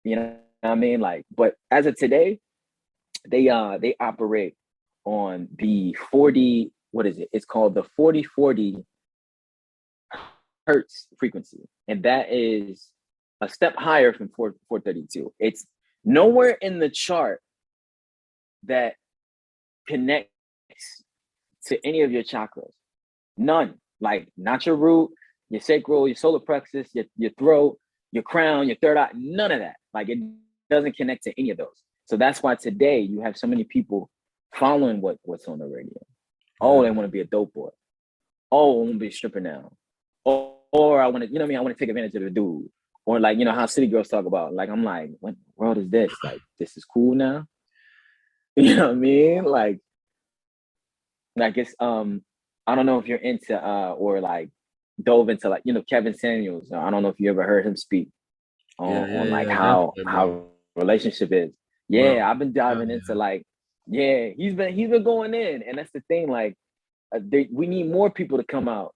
you know what I mean? Like, but as of today, they operate on the 40, what is it? It's called the 4040 hertz frequency, and that is a step higher from 432. It's nowhere in the chart that connects to any of your chakras. None. Like, not your root, your sacral, your solar plexus, your throat, your crown, your third eye, none of that. Like, it doesn't connect to any of those. So that's why today you have so many people following what's on the radio. Oh, they want to be a dope boy. Oh, I want to be a stripper now. Or I want to, you know what I mean? I want to take advantage of the dude. Or like, you know, how city girls talk about, like, I'm like, what world is this? Like, this is cool now? You know what I mean? Like it's, I don't know if you're into, or like dove into, like, you know, Kevin Samuels. I don't know if you ever heard him speak on like how relationship is. Yeah, wow. I've been diving into like, yeah, he's been going in. And that's the thing, like, we need more people to come out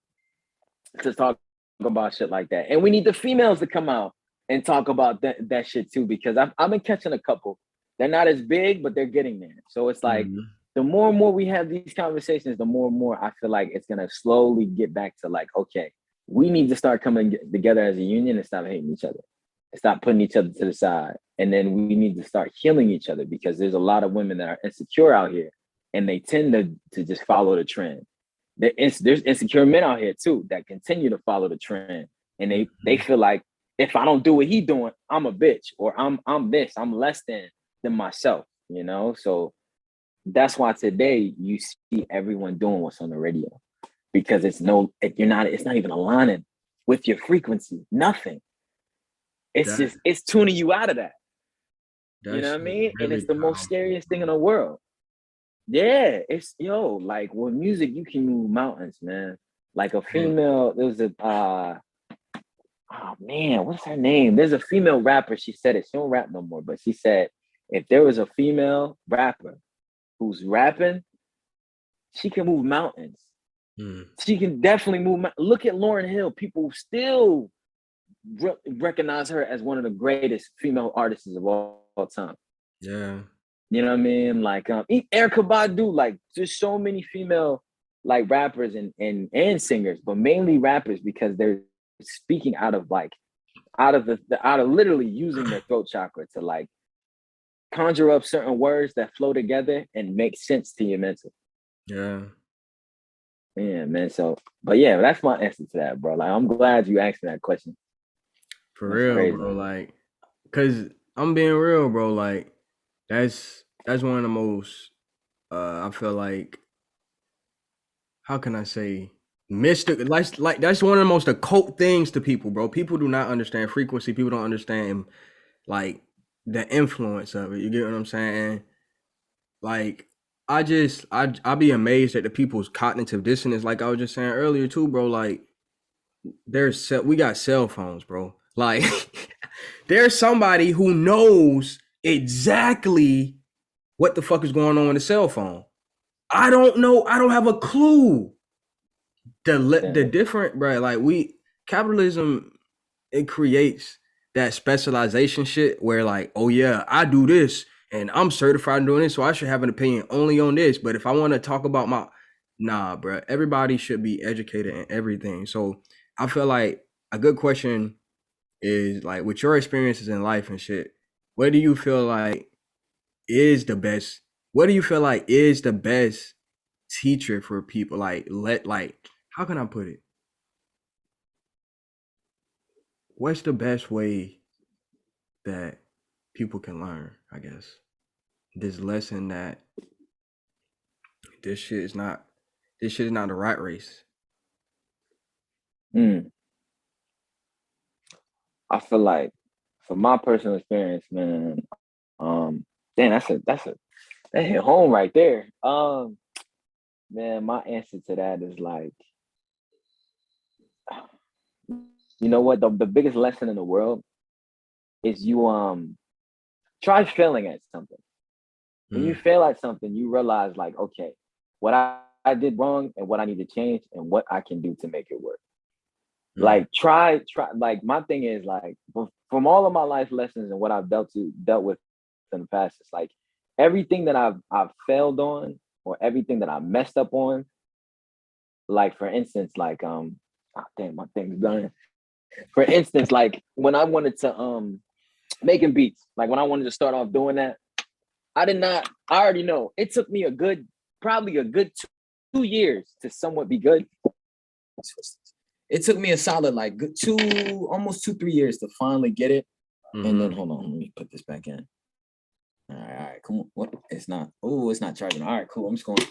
to talk about shit like that, and we need the females to come out and talk about that shit too, because I've been catching a couple. They're not as big, but they're getting there. So it's like, the more and more we have these conversations, the more and more I feel like it's gonna slowly get back to like, okay, we need to start coming together as a union and stop hating each other and stop putting each other to the side. And then we need to start healing each other, because there's a lot of women that are insecure out here, and they tend to just follow the trend. There's insecure men out here too that continue to follow the trend, and they feel like, if I don't do what he doing, I'm a bitch, or I'm less than myself, you know? So that's why today you see everyone doing what's on the radio, because it's not even aligning with your frequency, nothing. It's tuning you out of that. You know what I mean? Really, and it's the most scariest thing in the world. Yeah, it's like, with music, you can move mountains, man. Like a female, there was a oh man, what's her name? There's a female rapper. She said it. She don't rap no more, but she said, if there was a female rapper who's rapping, she can move mountains. She can definitely move. Look at Lauryn Hill. People still recognize her as one of the greatest female artists of all time. Yeah. You know what I mean? Like, Erykah Badu, like, there's so many female, like, rappers and singers, but mainly rappers, because they're speaking out of literally using their throat chakra to, like, conjure up certain words that flow together and make sense to your mental. Yeah. Yeah, man. So, but yeah, that's my answer to that, bro. Like, I'm glad you asked me that question. For real, crazy, bro. Like, cause I'm being real, bro. Like, that's one of the most, I feel like, how can I say, mystic, like that's one of the most occult things to people, bro. People do not understand frequency. People don't understand, like, the influence of it. You get what I'm saying? Like, I be amazed at the people's cognitive dissonance. Like I was just saying earlier too, bro. Like, we got cell phones, bro. Like, there's somebody who knows exactly what the fuck is going on with the cell phone. I don't know. I don't have a clue. The different, bro. Like, capitalism, it creates that specialization shit where, like, oh yeah, I do this and I'm certified in doing this, so I should have an opinion only on this. But if I want to talk about nah, bro, everybody should be educated in everything. So I feel like a good question is, like, with your experiences in life and shit, what do you feel like is the best? What do you feel like is the best teacher for people? How can I put it? What's the best way that people can learn, I guess? This lesson that this shit is not a rat race. I feel like, from my personal experience, man, damn, that hit home right there. Man, my answer to that is like, you know what? The biggest lesson in the world is you try failing at something. When you fail at something, you realize, like, okay, what I did wrong and what I need to change and what I can do to make it work. Like, try. Like, my thing is, like, from all of my life lessons and what I've dealt with in the past, it's like everything that I've failed on, or everything that I messed up on. Like, for instance, like, oh, damn, my thing's done. For instance, like, when I wanted to making beats, like when I wanted to start off doing that, I already know it took me probably a good 2 years to somewhat be good. It took me a solid, like, almost 2-3 years to finally get it. And then, hold on, let me put this back in. All right, come on. What? It's not. Oh, it's not charging. All right, cool. I'm just going to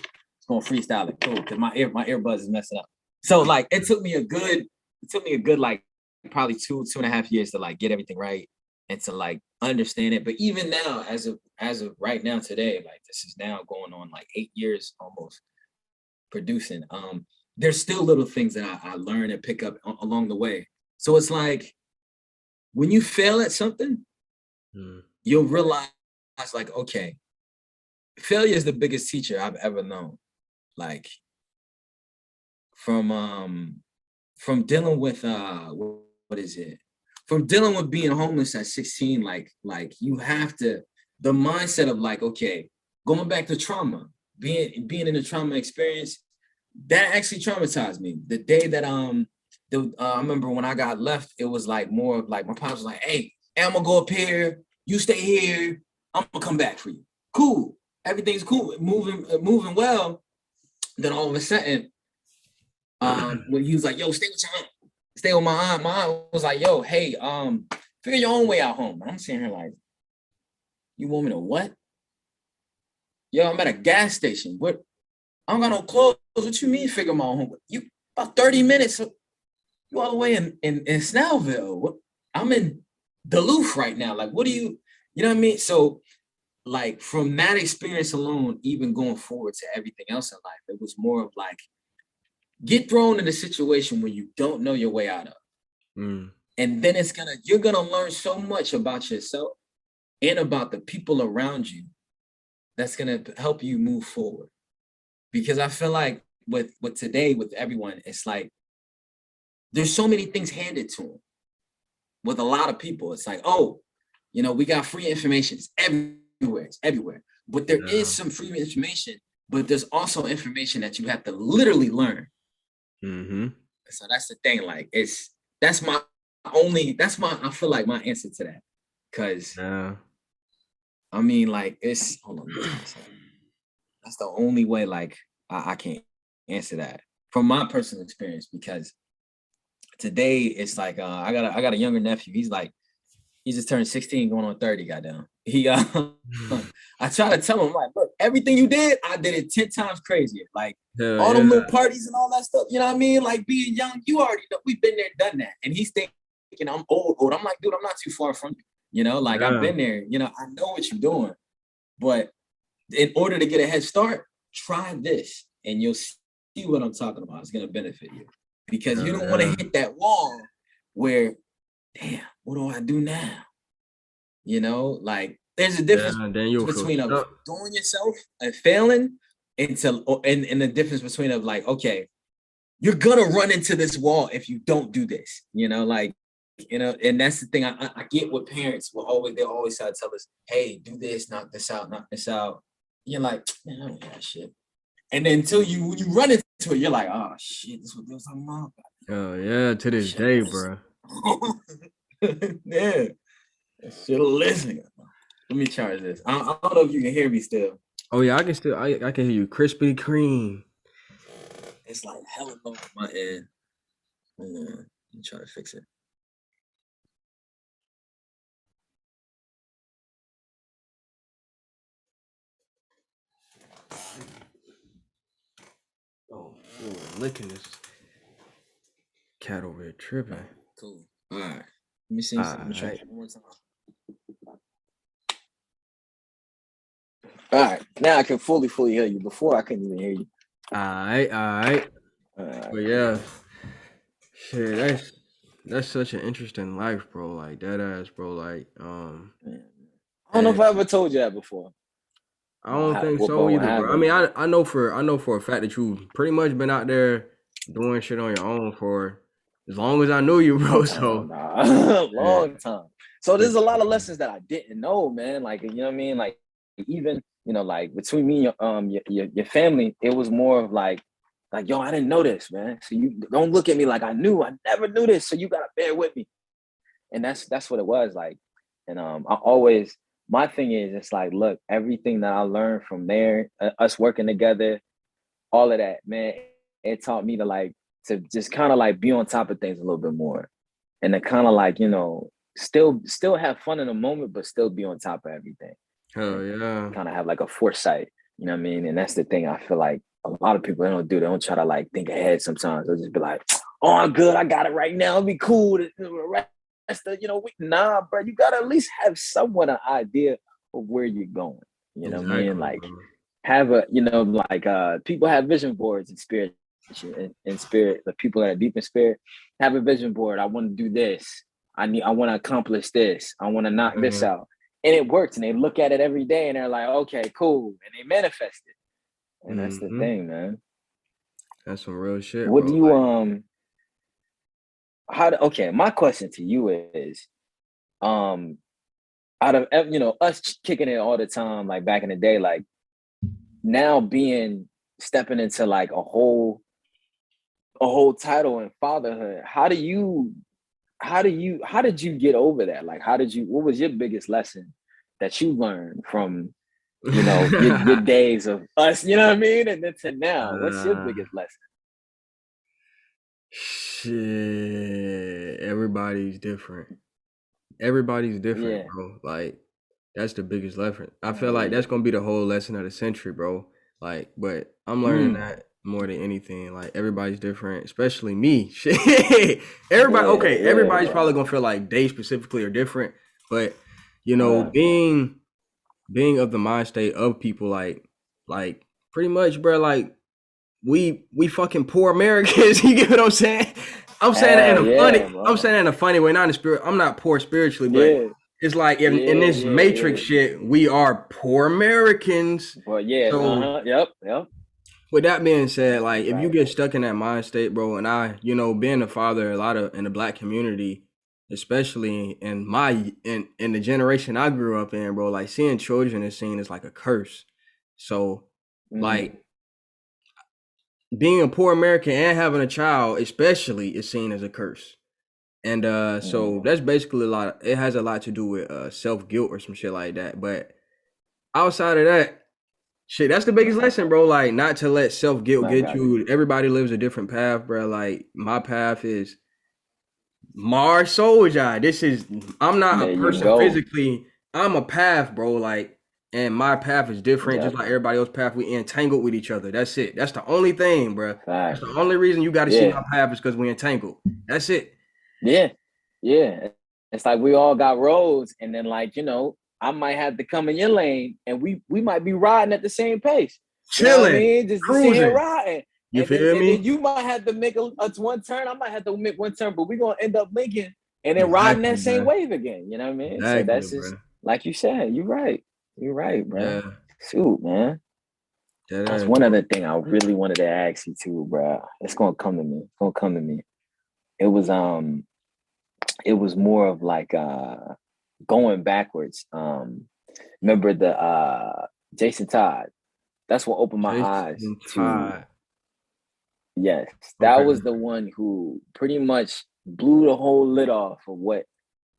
freestyle it. Cool, because my earbuds is messing up. So, like, it took me a good like probably 2.5 years to, like, get everything right and to, like, understand it. But even now, as of right now today, like, this is now going on like 8 years almost producing. There's still little things that I learn and pick up along the way. So it's like, when you fail at something, you'll realize, like, okay, failure is the biggest teacher I've ever known. Like, from dealing with what is it? From dealing with being homeless at 16, like you have to, the mindset of, like, okay, going back to trauma, being in a trauma experience, that actually traumatized me. The day that I remember when I got left, it was like more of like, my pops was like, hey, I'm gonna go up here, you stay here, I'm gonna come back for you. Cool, everything's cool, moving well. Then all of a sudden, when he was like, yo, stay with your aunt, stay with my aunt was like, yo, hey, figure your own way out home. And I'm sitting here like, you want me to what? Yo, I'm at a gas station. What? I don't got no clothes. What you mean figure my own home? You about 30 minutes. You all the way in Snellville. I'm in Duluth right now. Like, what do you know what I mean? So, like, from that experience alone, even going forward to everything else in life, it was more of like, get thrown in a situation where you don't know your way out of. And then you're gonna learn so much about yourself and about the people around you that's gonna help you move forward. Because I feel like with today, with everyone, it's like there's so many things handed to them. With a lot of people, it's like, oh, we got free information. It's everywhere. It's everywhere. But there is some free information, but there's also information that you have to literally learn. So that's the thing. Like, I feel like my answer to that. Cause I mean, like, hold on. That's the only way, like, I can't answer that from my personal experience, because today it's like, I got a younger nephew. He just turned 16 going on 30, goddamn. I try to tell him, like, look, everything you did, I did it 10 times crazier. Like, all them little parties and all that stuff, you know what I mean? Like, being young, you already know, we've been there, done that. And he's thinking I'm old. I'm like, dude, I'm not too far from you. You know, like I've been there, you know, I know what you're doing, but in order to get a head start, try this and you'll see what I'm talking about. It's going to benefit you because you don't want to hit that wall where, damn, what do I do now? You know, like there's a difference between doing yourself and failing and the difference between of like, okay, you're going to run into this wall if you don't do this, you know, like, you know, and that's the thing. I get what parents will always try to tell us, hey, do this, knock this out. You're like, man, I don't do that shit. And then until you run into it, you're like, oh shit, this is what they was talking about. Oh yeah, to this day, bro. Yeah. Shit, listen. Let me charge this. I don't know if you can hear me still. Oh yeah, I can still I can hear you. Krispy Kreme. It's like hella low on my end. Let me try to fix it. Oh, licking this cat over here tripping. Cool. All right. Let me see. Let me try it one more time. All right. Now I can fully hear you. Before I couldn't even hear you. All right. But yeah, shit, that's such an interesting life, bro. Like that ass, bro. Like, I don't know if I ever told you that before. I don't think so either, bro. I mean, I know for a fact that you've pretty much been out there doing shit on your own for as long as I knew you, bro. So long time. So there's a lot of lessons that I didn't know, man. Like, you know what I mean? Like even, you know, like between me and your family, it was more of like, yo, I didn't know this, man. So you don't look at me like I never knew this. So you gotta bear with me. And that's what it was like. And my thing is, it's like, look, everything that I learned from there, us working together, all of that, man, it taught me to just kind of like be on top of things a little bit more. And to kind of like, you know, still have fun in the moment, but still be on top of everything. Hell yeah. Kind of have like a foresight, you know what I mean? And that's the thing I feel like a lot of people, they don't try to like think ahead sometimes. They'll just be like, oh, I'm good, I got it right now, it'll be cool. Nah, bro, you gotta at least have somewhat an idea of where you're going. You know what I mean? Like have a, you know, like people have vision boards in spirit. The people that are deep in spirit have a vision board. I want to do this. I want to accomplish this. I want to knock this out. And it works. And they look at it every day and they're like, okay, cool. And they manifest it. And that's the thing, man. That's some real shit. What do you my question to you is, out of, you know, us kicking it all the time, like back in the day, like now stepping into like a whole title and fatherhood, how did you get over that? Like, what was your biggest lesson that you learned from, you know, your days of us, you know what I mean? And then to now, what's your biggest lesson? Shit, everybody's different, bro. Like that's the biggest lesson. I feel like that's gonna be the whole lesson of the century, bro. Like, but I'm learning that more than anything. Like everybody's different, especially me. Shit, everybody's probably gonna feel like they specifically are different, but you know, being of the mind state of people, like pretty much, bro. Like we fucking poor Americans. You get what I'm saying? I'm saying that in a funny way, not in the spirit. I'm not poor spiritually, but it's like in this matrix shit, we are poor Americans. Well, yep. With that being said, like if you get stuck in that mind state, bro, and I, you know, being a father, in the Black community, especially in the generation I grew up in, bro, like seeing children is seen as like a curse. So like being a poor American and having a child, especially, is seen as a curse. And so that's basically it has a lot to do with self-guilt or some shit like that. But outside of that, shit, that's the biggest lesson, bro. Like not to let self-guilt get you. Everybody lives a different path, bro. Like my path is Mars Soldier. I'm not a person physically. I'm a path, bro. Like, and my path is different, just like everybody else's path. We entangled with each other. That's it. That's the only thing, bro. That's the only reason you got to see my path is because we entangled. That's it. Yeah. it's like we all got roads, and then like, you know, I might have to come in your lane, and we might be riding at the same pace. You know what I Chilling, mean? Just sitting here cruising. riding. You And feel me? then you might have to make a one turn. I might have to make one turn, but we're gonna end up linking and then riding Exactly, that same bro. wave again. You know what I mean? So Exactly, that's just bro. like you said. You're right. You're right, bro. Yeah, Shoot, man. that That's is, one bro. other thing I really wanted to ask you too, bro. It's gonna come to me. It's gonna come to me. It was more of like going backwards. Remember the Jason Todd? That's what opened my eyes Jason to, Todd. yes, that Okay. was the one who pretty much blew the whole lid off of what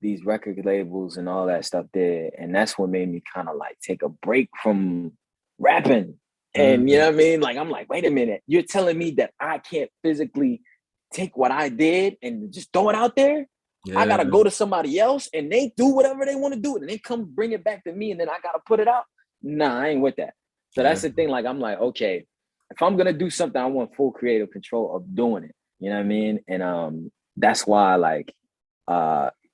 these record labels and all that stuff did. And that's what made me kind of like take a break from rapping. And you know what I mean? Like, I'm like, wait a minute, you're telling me that I can't physically take what I did and just throw it out there? I Yeah. gotta go to somebody else and they do whatever they want to do, and they come bring it back to me, and then I gotta put it out. Nah, I ain't with that. So that's the thing. Like, I'm like, okay, if I'm gonna do something, I want full creative control of doing it. You know what I mean? And that's why like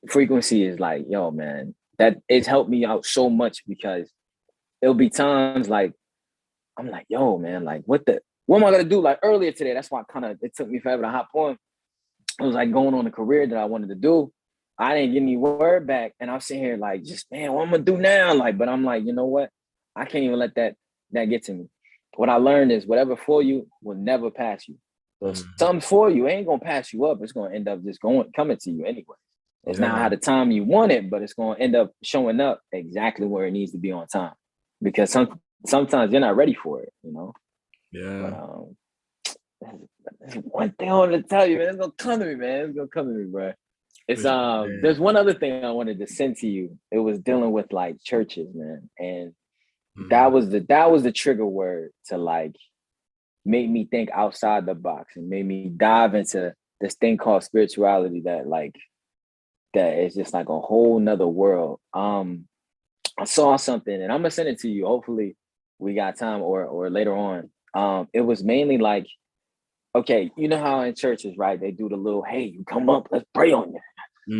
frequency is like, yo, man, that it's helped me out so much, because it'll be times like I'm like, yo, man, like what am I gonna do? Like earlier today, that's why it took me forever to hop on. It was like going on a career that I wanted to do. I didn't get any word back, and I'm sitting here like, just man, what I'm gonna do now? Like, but I'm like, you know what? I can't even let that get to me. What I learned is whatever for you will never pass you. So something for you ain't gonna pass you up. It's gonna end up just coming to you anyway. It's not how the time you want it, but it's gonna end up showing up exactly where it needs to be on time. Because sometimes you're not ready for it, you know. Yeah. But there's one thing I wanted to tell you, man. It's gonna come to me, man. It's gonna come to me, bro. It's there's one other thing I wanted to send to you. It was dealing with like churches, man. And that was the trigger word to like make me think outside the box and made me dive into this thing called spirituality that is just like a whole nother world. I saw something, and I'm gonna send it to you. Hopefully we got time or later on. It was mainly like, okay, you know how in churches, right? They do the little, hey, you come up, let's pray on you.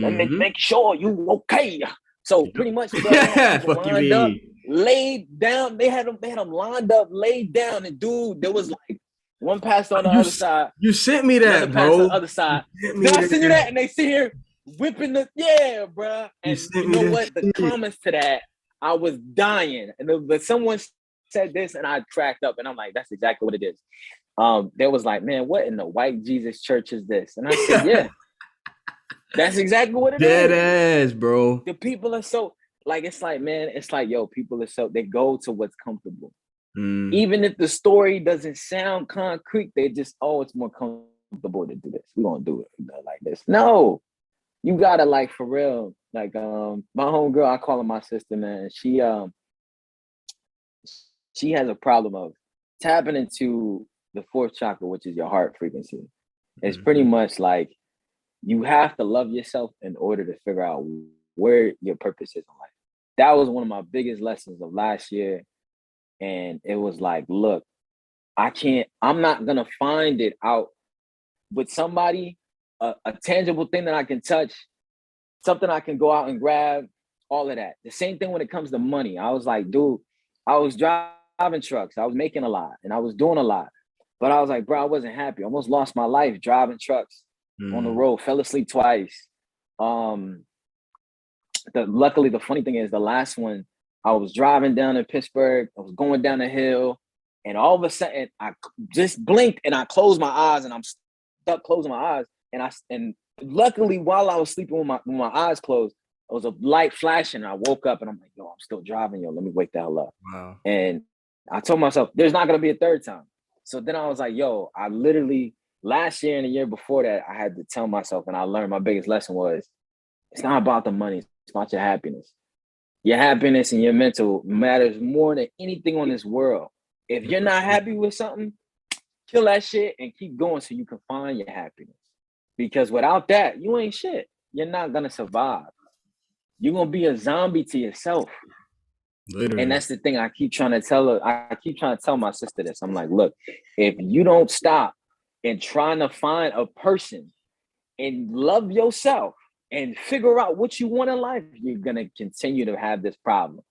Let me make sure you okay. So pretty much, bro, they had people lined up, laid down. They had them lined up, laid down, and dude, there was like one pastor on the other side. You sent me that, bro. Pastor on the other side. Did I send you that? And they sit here whipping bro. And you know what? The comments to that, I was dying. And someone said this, and I cracked up, and I'm like, that's exactly what it is. There was like, man, what in the white Jesus church is this? And I said, yeah, that's exactly what it is. Dead ass, bro. The people are so like, it's like, man, it's like, yo, people are so, they go to what's comfortable. Even if the story doesn't sound concrete, they just, oh, it's more comfortable to do this. We're gonna do it like this. No, you gotta like for real. Like my homegirl, I call her my sister, man. She has a problem of tapping into the fourth chakra, which is your heart frequency. It's pretty much like you have to love yourself in order to figure out where your purpose is in life. That was one of my biggest lessons of last year. And it was like, look, I'm not gonna find it out with somebody, a tangible thing that I can touch, something I can go out and grab, all of that. The same thing when it comes to money. I was like, dude, I was driving trucks. I was making a lot and I was doing a lot. But I was like, bro, I wasn't happy. I almost lost my life driving trucks on the road, fell asleep twice. Luckily, the funny thing is the last one, I was driving down in Pittsburgh. I was going down the hill, and all of a sudden, I just blinked and I closed my eyes, and I'm stuck closing my eyes. And luckily, while I was sleeping with my eyes closed, there was a light flashing. And I woke up, and I'm like, yo, I'm still driving, yo. Let me wake the hell up. Wow. And I told myself, there's not gonna be a third time. So then I was like, yo, I literally last year and the year before that, I had to tell myself, and I learned my biggest lesson was, it's not about the money. It's about your happiness. Your happiness and your mental matters more than anything on this world. If you're not happy with something, kill that shit and keep going so you can find your happiness. Because without that, you ain't shit. You're not gonna survive. You're gonna be a zombie to yourself. Literally. And that's the thing I keep trying to tell her. I keep trying to tell my sister this. I'm like, look, if you don't stop and trying to find a person and love yourself, and figure out what you want in life, you're gonna continue to have this problem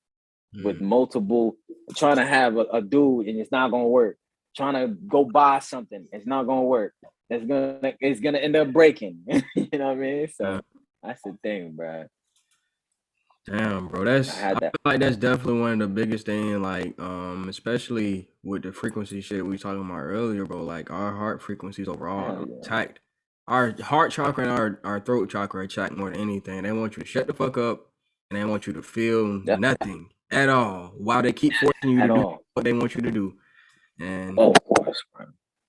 with multiple trying to have a dude and it's not gonna work. Trying to go buy something, it's not gonna work. It's gonna end up breaking. You know what I mean? So that's the thing, bro. Damn, bro. I feel like that's definitely one of the biggest things, like, especially with the frequency shit we were talking about earlier, bro. Like our heart frequencies overall are attacked. Our heart chakra and our throat chakra are attacked more than anything. They want you to shut the fuck up and they want you to feel nothing at all while they keep forcing you to do what they want you to do. And of course,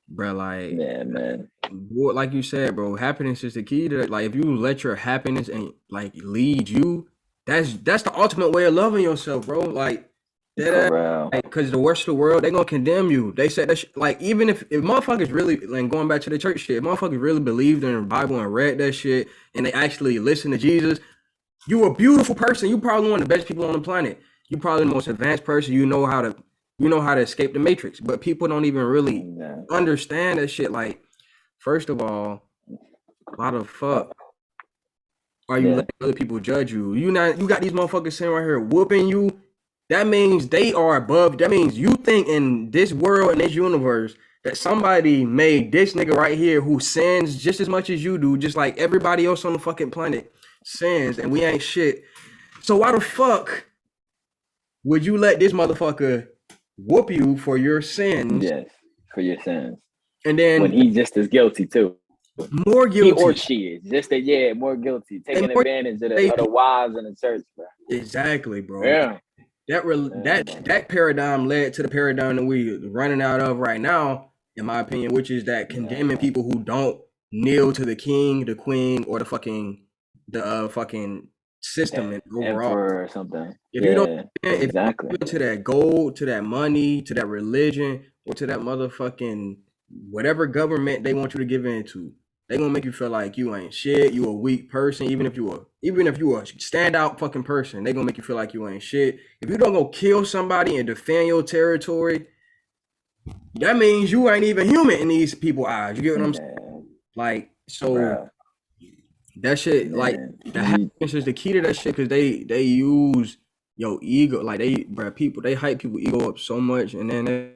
bro, like, yeah, man. Like you said, bro, happiness is the key to, like, if you let your happiness and like lead you, that's the ultimate way of loving yourself, bro. Like, because the worst of the world, they gonna condemn you. They said that like, even if motherfuckers really, like, going back to the church shit, if motherfuckers really believed in the Bible and read that shit and they actually listen to Jesus, you a beautiful person. You probably one of the best people on the planet. You probably the most advanced person. You know how to escape the matrix. But people don't even really understand that shit. Like, first of all, why the fuck are you letting other people judge you? You got these motherfuckers sitting right here whooping you. That means they are above. That means you think in this world, in this universe, that somebody made this nigga right here who sins just as much as you do, just like everybody else on the fucking planet sins, and we ain't shit. So why the fuck would you let this motherfucker whoop you for your sins? Yes, for your sins. And then when he's just as guilty too. More guilty. He or she is just more guilty, taking advantage of the wives in the church, bro. Exactly, bro. Yeah. That paradigm led to the paradigm that we're running out of right now, in my opinion, which is that condemning people who don't kneel to the king, the queen, or the fucking system and overall or something. If you don't, if you're to that gold, to that money, to that religion, or to that motherfucking whatever government they want you to give into, they gonna make you feel like you ain't shit. You a weak person, even if you a standout fucking person, they gonna make you feel like you ain't shit. If you don't go kill somebody and defend your territory, that means you ain't even human in these people's eyes. You get what I'm saying? Like, so that shit, like, the happiness is the key to that shit, because they use your ego, like they hype people ego up so much, and then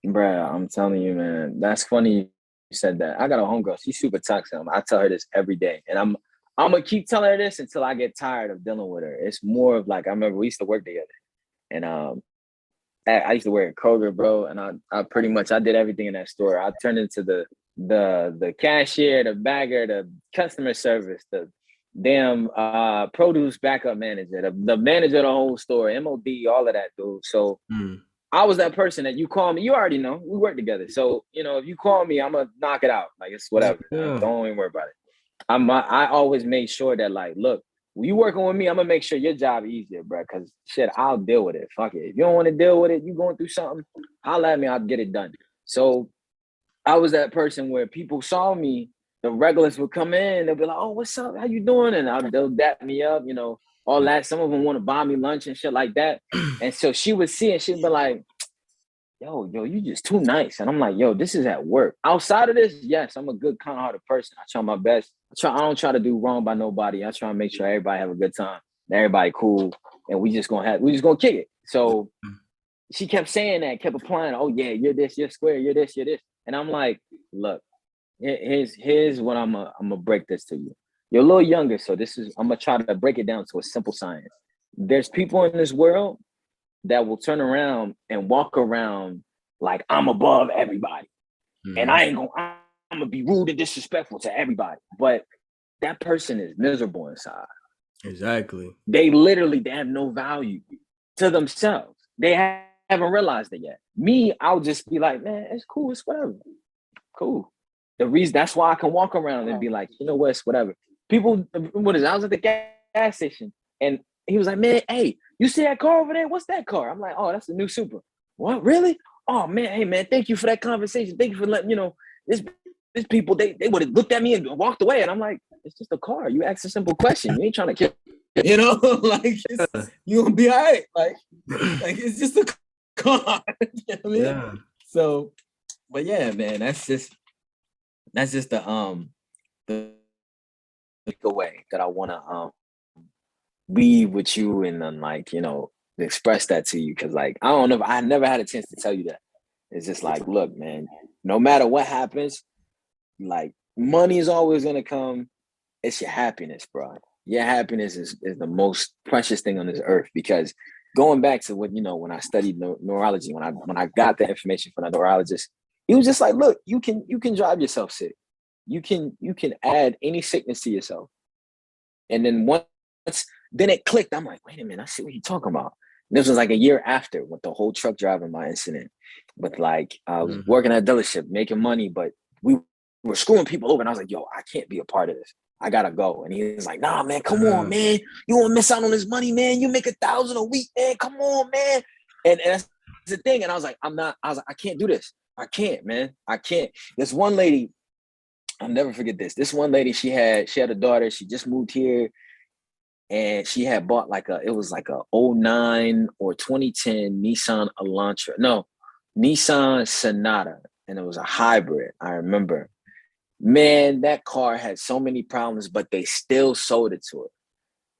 bruh, I'm telling you, man, that's funny you said that. I got a homegirl, she's super toxic. I tell her this every day, and I'm gonna keep telling her this until I get tired of dealing with her. It's more of like, I remember we used to work together, and I used to work at Kroger, bro, and I pretty much did everything in that store. I turned into the cashier, the bagger, the customer service, the damn produce backup manager, the manager of the whole store, MOD, all of that, dude. So I was that person that you call me, you already know, we work together. So, you know, if you call me, I'm gonna knock it out. Like, it's whatever. Don't even worry about it. I always made sure that, like, look, when you working with me, I'm gonna make sure your job easier, bro. Cause shit, I'll deal with it. Fuck it. If you don't want to deal with it, you going through something, holla at me, I'll get it done. So I was that person where people saw me, the regulars would come in, they'll be like, oh, what's up? How you doing? And they'll dap me up, you know, all that. Some of them want to buy me lunch and shit like that. And so she would see and she'd be like, yo, you just too nice. And I'm like, yo, this is at work. Outside of this, yes, I'm a good, kind-hearted person. I try my best. I don't try to do wrong by nobody. I try to make sure everybody have a good time, everybody cool, and we just gonna kick it. So she kept saying that, kept applying. Oh yeah, you're this, you're square, you're this, you're this. And I'm like, look, here's what I'm gonna break this to you. You're a little younger, so I'm gonna try to break it down to a simple science. There's people in this world that will turn around and walk around like I'm above everybody. And I'm gonna be rude and disrespectful to everybody. But that person is miserable inside. Exactly. They have no value to themselves. They haven't realized it yet. Me, I'll just be like, man, it's cool, it's whatever. Cool. The reason, that's why I can walk around and be like, you know what, it's whatever. People, I was at the gas station and he was like, man, hey, you see that car over there? What's that car? I'm like, oh, that's a new Supra. What, really? Oh man, hey man, thank you for that conversation. Thank you for letting, this people, they would have looked at me and walked away. And I'm like, it's just a car. You ask a simple question. You ain't trying to kill, like, you gonna be all right. Like it's just a car. You know what I mean? Yeah. So, but yeah, man, that's just the away that I want to be with you and then like, express that to you. Cause like, I don't know, I never had a chance to tell you that. It's just like, look, man, no matter what happens, like money is always going to come. It's your happiness, bro. Your happiness is the most precious thing on this earth, because going back to what, when I studied neurology, when I got the information from the neurologist, he was just like, look, you can drive yourself sick. You can add any sickness to yourself. And then then it clicked. I'm like, wait a minute, I see what you're talking about. And this was like a year after with the whole truck driving my incident. But like, I was working at a dealership, making money, but we were screwing people over. And I was like, yo, I can't be a part of this. I gotta go. And he was like, nah, man, come on, man. You won't miss out on this money, man. You make $1,000 a week, man. Come on, man. And that's the thing. And I was like, I can't do this. I can't, man. I can't. This one lady, I'll never forget this. This one lady, she had a daughter. She just moved here. And she had bought it was like a 09 or 2010 Nissan Elantra. No, Nissan Sonata. And it was a hybrid, I remember. Man, that car had so many problems, but they still sold it to her.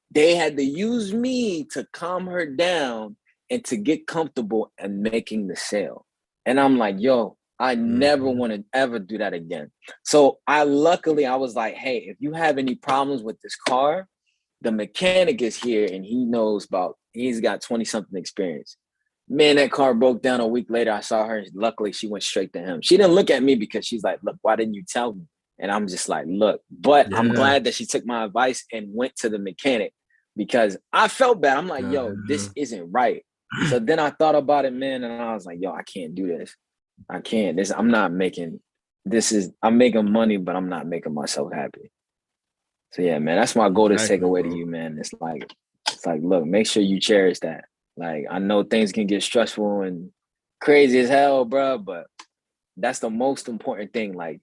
They had to use me to calm her down and to get comfortable in making the sale. And I'm like, yo, I never want to ever do that again. So I was like, hey, if you have any problems with this car, the mechanic is here and he's got 20-something experience. Man, that car broke down a week later. I saw her. Luckily, she went straight to him. She didn't look at me because she's like, look, why didn't you tell me? And I'm just like, look, but I'm glad that she took my advice and went to the mechanic, because I felt bad. I'm like, yo, this isn't right. So then I thought about it, man. And I was like, yo, I can't do this. I can't. I'm making money, but I'm not making myself happy. So yeah, man, that's my goal to take away to you, man. It's like, look, make sure you cherish that. Like, I know things can get stressful and crazy as hell, bro, but that's the most important thing. Like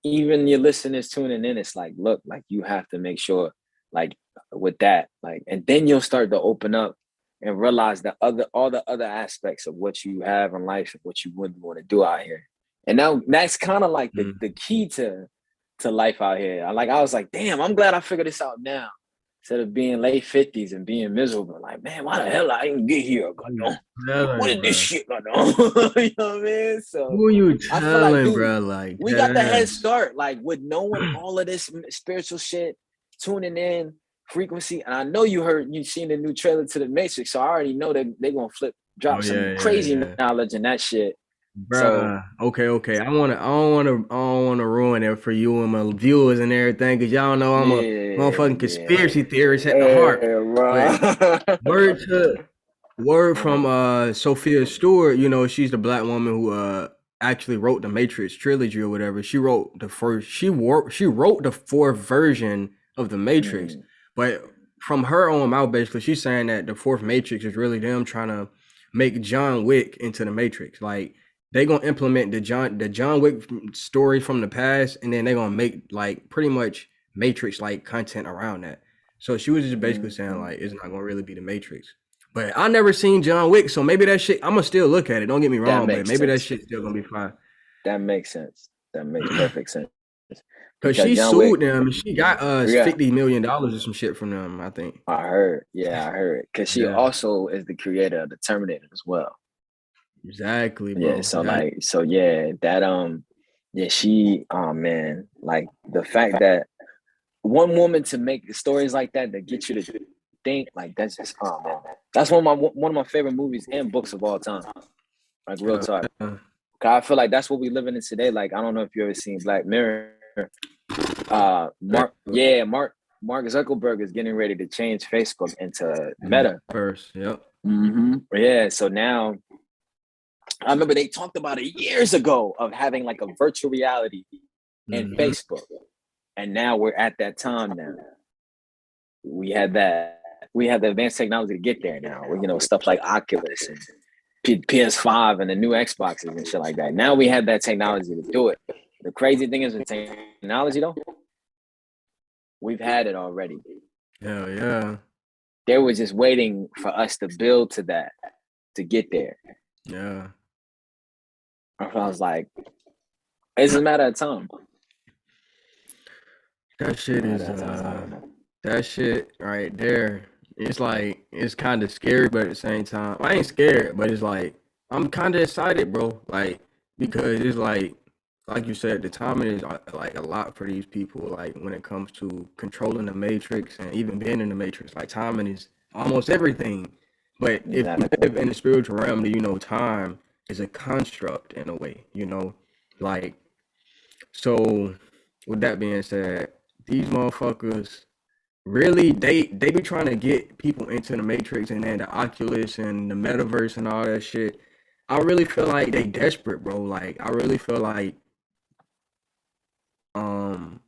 even your listeners tuning in, it's like, look, like you have to make sure, like with that, like, and then you'll start to open up and realize all the other aspects of what you have in life and what you wouldn't want to do out here. And now that's kind of like the key to life out here. I was like, damn, I'm glad I figured this out now. Instead of being late 50s and being miserable, like, man, why the hell I didn't get here? What is this shit going on? You know what I mean? So who are you telling, I feel like, dude, bro? Like, we got the head start, like with knowing all of this spiritual shit, tuning in, frequency. And I know you've seen the new trailer to The Matrix, so I already know that they're gonna drop some crazy knowledge and that shit. Bruh, okay. I don't wanna ruin it for you and my viewers and everything, because y'all know I'm a motherfucking conspiracy theorist at the heart. But word from Sophia Stewart, she's the black woman who actually wrote the Matrix trilogy or whatever. She wrote the fourth version of the Matrix. But from her own mouth, basically, she's saying that the fourth Matrix is really them trying to make John Wick into the Matrix. Like, they gonna implement the John Wick story from the past, and then they gonna make like pretty much Matrix like content around that. So she was just basically saying like it's not gonna really be the Matrix. But I never seen John Wick, so maybe that shit, I'm gonna still look at it. Don't get me wrong, but maybe that shit's still gonna be fine. That makes sense. That makes perfect sense. Because she sued them. She got $50 million or some shit from them, I think. I heard. Because she also is the creator of the Terminator as well. Exactly, bro. Yeah, she, oh man, like the fact that one woman to make stories like that get you to think, like, that's just, oh man, that's one of my favorite movies and books of all time. Like, real talk. I feel like that's what we living in today. Like, I don't know if you ever seen Black Mirror. Mark Zuckerberg is getting ready to change Facebook into Meta. First, yep. Yeah, so now I remember they talked about it years ago of having like a virtual reality in Facebook. And now we're at that time now. We have the advanced technology to get there now. Stuff like Oculus and PS5 and the new Xboxes and shit like that. Now we have that technology to do it. The crazy thing is with technology though, we've had it already. Hell yeah. They were just waiting for us to build to that, to get there. Yeah. I was like, it's a matter of time. That shit is that shit right there. It's like it's kind of scary, but at the same time, I ain't scared, but it's like I'm kind of excited, bro. Like because it's like you said, the timing is like a lot for these people. Like when it comes to controlling the matrix and even being in the matrix, like timing is almost everything. But if you Exactly. live in the spiritual realm, then you know time is a construct in a way. You know, like so. With that being said, these motherfuckers really they be trying to get people into the matrix and then the Oculus and the metaverse and all that shit. I really feel like they desperate, bro. Like I really feel like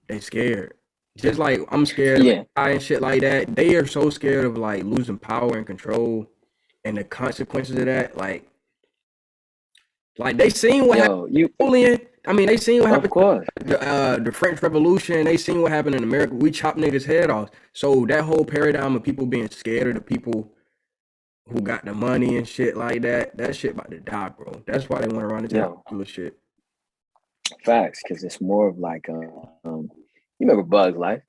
they scared. Just like I'm scared of Yeah. AI and shit like that. They are so scared of like losing power and control and the consequences of that. Like they seen what happened Yo, to you Napoleon. I mean, they seen what of happened course. the French Revolution. They seen what happened in America. We chopped niggas' head off. So that whole paradigm of people being scared of the people who got the money and shit like that, that shit about to die, bro. That's why they want to run into that Yo, popular shit. facts, because it's more of like you remember Bug's Life?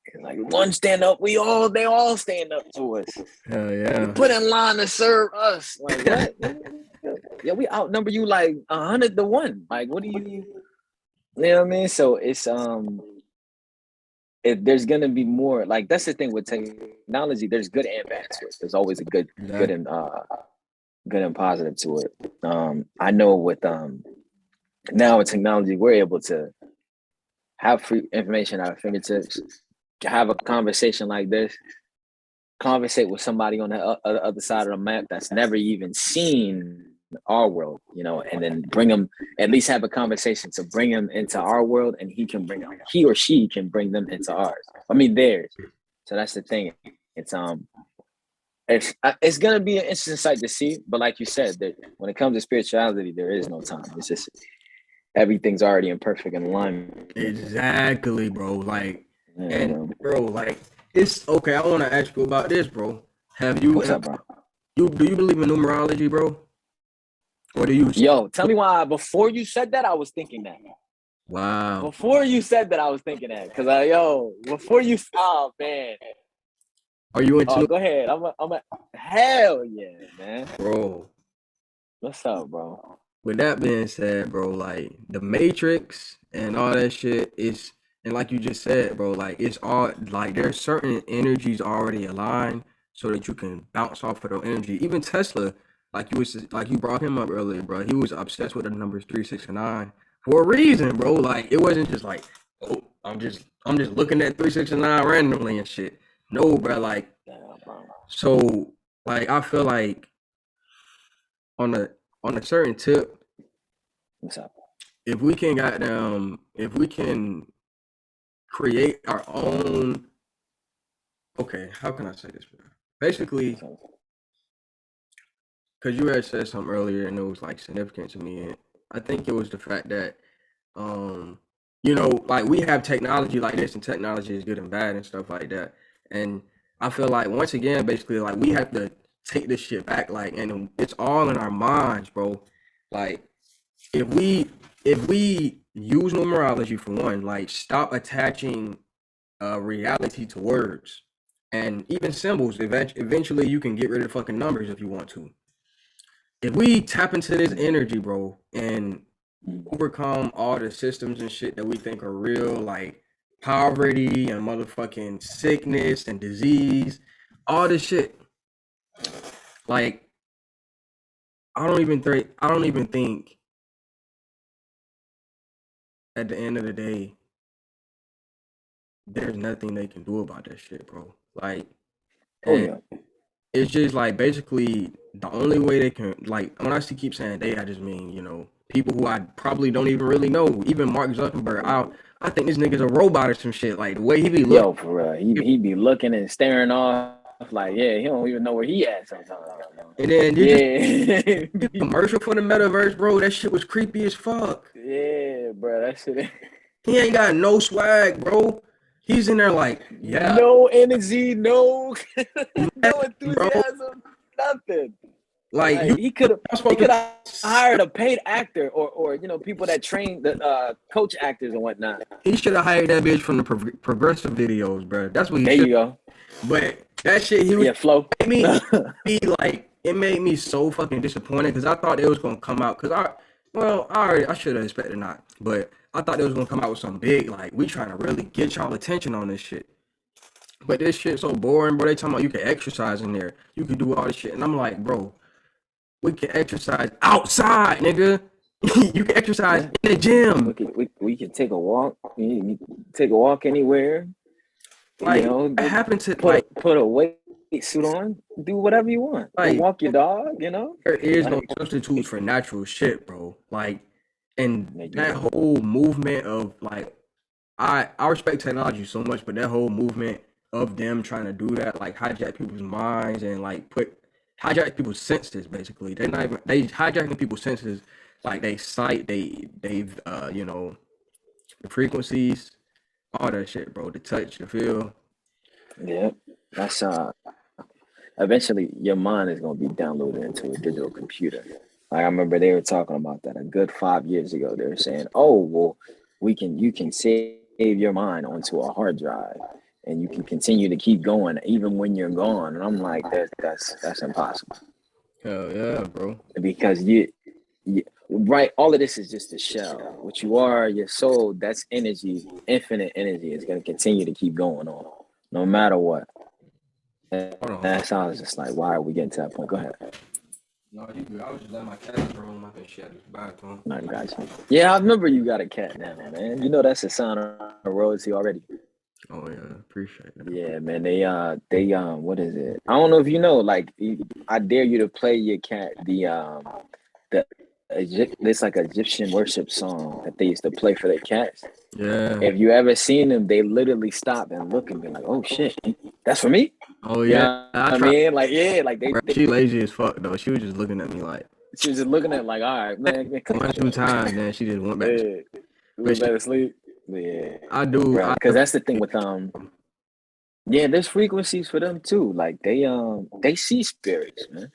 It's like one stand up, they all stand up to us. Hell You yeah. put in line to serve us. Like what? Yeah, we outnumber you like 100-1. Like, what do you know what I mean? So it's if there's gonna be more, like that's the thing with technology, there's good and bad to it. There's always a good Exactly. and positive to it. I know with now with technology, we're able to have free information at our fingertips, have a conversation like this, conversate with somebody on the other side of the map that's never even seen our world, you know, and then bring them, at least have a conversation to bring them into our world, and he or she can bring them into ours. I mean theirs. So that's the thing. It's gonna be an interesting sight to see, but like you said, that when it comes to spirituality, there is no time. It's just everything's already in perfect alignment. Exactly, bro. Like, Yeah, and bro. bro, like, it's okay. I want to ask you about this, bro. Have you, What's up, bro? do you believe in numerology, bro? Or do you? Yo, tell me why. Before you said that, I was thinking that. Wow. Before you said that, I was thinking that. Cause before you, oh man, Are you oh into, go ahead. Hell yeah, man. bro? What's up, bro? With that being said, bro, like the Matrix and all that shit is, and like you just said, bro, like it's all like there's certain energies already aligned so that you can bounce off of the energy. Even Tesla, like you brought him up earlier, bro. He was obsessed with the numbers 369 for a reason, bro. Like it wasn't just like, oh, I'm just looking at 369 randomly and shit. No, bro. Like Yeah, bro. so, like I feel like on a on a certain tip, What's up? if we can create our own, okay, how can I say this, bro? Basically, What's up? because you had said something earlier and it was like significant to me, and I think it was the fact that, um, like we have technology like this, and technology is good and bad and stuff like that, and I feel like once again, basically, like we have to take this shit back, like, and it's all in our minds, bro. Like if we use numerology for one, like stop attaching reality to words and even symbols. Eventually, you can get rid of fucking numbers if you want to. If we tap into this energy, bro, and overcome all the systems and shit that we think are real, like poverty and motherfucking sickness and disease, all this shit. Like I don't even think at the end of the day there's nothing they can do about that shit, bro. Like, Oh and yeah. it's just like basically the only way they can, like, when I keep saying they, I just mean, people who I probably don't even really know. Even Mark Zuckerberg, I think this nigga's a robot or some shit. Like the way he be looking, Yo, for real. He be looking and staring off like, yeah, he don't even know where he at sometimes. and then you just Yeah. commercial for the metaverse, bro. That shit was creepy as fuck. Yeah, bro. That shit. He ain't got no swag, bro. He's in there like, yeah, No energy, no nothing, no bro. enthusiasm, nothing. Like Like he could supposed have to. hired a paid actor or people that train the coach actors and whatnot. He should have hired that bitch from the progressive videos, bro. That's what he There should. you go. But that shit, he was Yeah, Flo. it made me so fucking disappointed because I thought it was gonna come out because I should have expected not, but I thought it was gonna come out with some big like we trying to really get y'all attention on this shit. But this shit so boring, bro. They talking about you can exercise in there, you can do all this shit, and I'm like, bro, we can exercise outside, nigga. You can exercise in the gym. We can take a walk. You can take a walk anywhere. Like, you know, what happened to put a weight suit on, do whatever you want. Like, walk your dog, you know. There is no substitute for natural shit, bro. Like, and that whole movement of like, I respect technology so much, but that whole movement of them trying to do that, like hijack people's minds and like hijack people's senses, basically. They hijacking people's senses, like they sight, they've the frequencies, all that shit, bro. The touch, the feel. Yeah, that's eventually your mind is gonna be downloaded into a digital computer. Like I remember they were talking about that a good 5 years ago. They were saying, "Oh, well, you can save your mind onto a hard drive, and you can continue to keep going even when you're gone." And I'm like, that's impossible. Hell yeah, bro. Because right, all of this is just a shell. What you are, your soul, that's energy, infinite energy is going to continue to keep going on no matter what. That's how I was just like, why are we getting to that point? Go ahead. No, you good. I was just letting my cat roam up and shit. I got you. Yeah, I remember you got a cat now, man. You know that's a sign of royalty already. Oh yeah, appreciate it. Yeah, man. They what is it? I don't know if you know. Like, I dare you to play your cat it's like an Egyptian worship song that they used to play for their cats. Yeah. If you ever seen them, they literally stop and look and be like, "Oh shit, that's for me." Oh yeah. I mean, like they she lazy as fuck though. She was just looking at me like. She was just looking at like, all right, man. 1-2 times, then she just went back. Went back to sleep. Yeah, I do. Because that's the thing with yeah, there's frequencies for them too. Like they see spirits, man.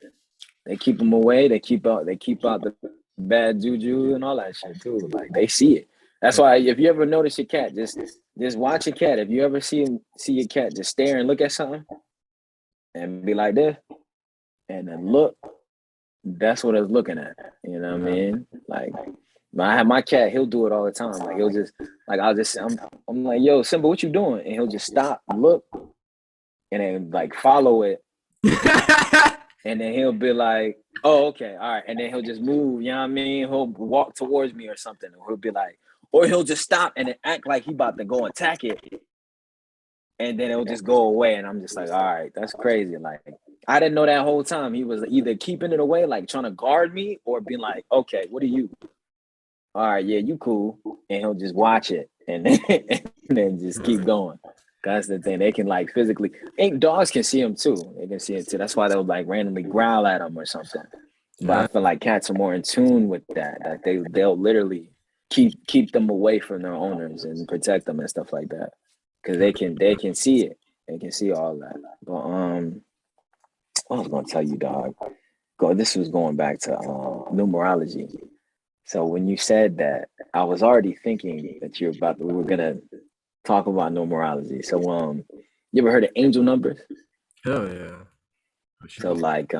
They keep them away. They keep out the bad juju and all that shit too. Like they see it. That's why if you ever notice your cat, just watch your cat. If you ever see your cat, just stare and look at something, and be like this, and then look. That's what I was looking at. You know what I mean? Like, I have my cat. He'll do it all the time. Like he'll just like I'm like, yo, Simba, what you doing? And he'll just stop, look, and then like follow it. And then he'll be like, oh, okay, all right. And then he'll just move, you know what I mean? He'll walk towards me or something. Or he'll be like, or he'll just stop and then act like he about to go attack it. And then it'll just go away. And I'm just like, all right, that's crazy. Like, I didn't know that whole time. He was either keeping it away, like trying to guard me, or being like, okay, what are you? All right, yeah, you cool. And he'll just watch it and then just keep going. That's the thing. They can like physically, dogs can see them too. They can see it too. That's why they'll like randomly growl at them or something. But I feel like cats are more in tune with that. That they'll literally keep them away from their owners and protect them and stuff like that. Because they can see it. They can see all that. But I was gonna tell you, dog. This was going back to numerology. So when you said that, I was already thinking that we were gonna talk about numerology. So you ever heard of angel numbers? Hell yeah. So like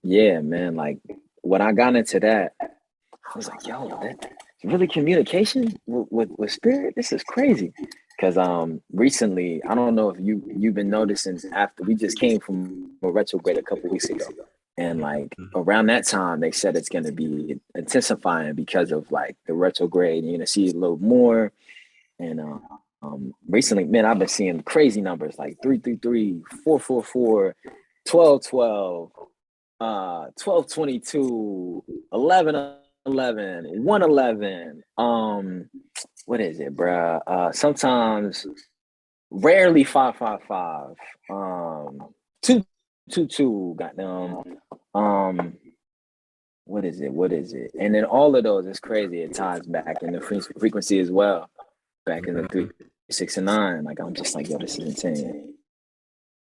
yeah, man, like when I got into that, I was like, yo, that really communication with spirit? This is crazy. Because recently, I don't know if you've been noticing, after we just came from a retrograde a couple weeks ago, and like around that time they said it's going to be intensifying because of like the retrograde. You're going to see a little more. And recently, man, I've been seeing crazy numbers like 333, 444, 1212, 1222, 1111, 111. What is it, bruh? Sometimes, rarely 555, 222. Goddamn. What is it? And then all of those is crazy. It ties back in the frequency as well. Back in the 3, 6, and 9. Like I'm just like, yo, this is insane.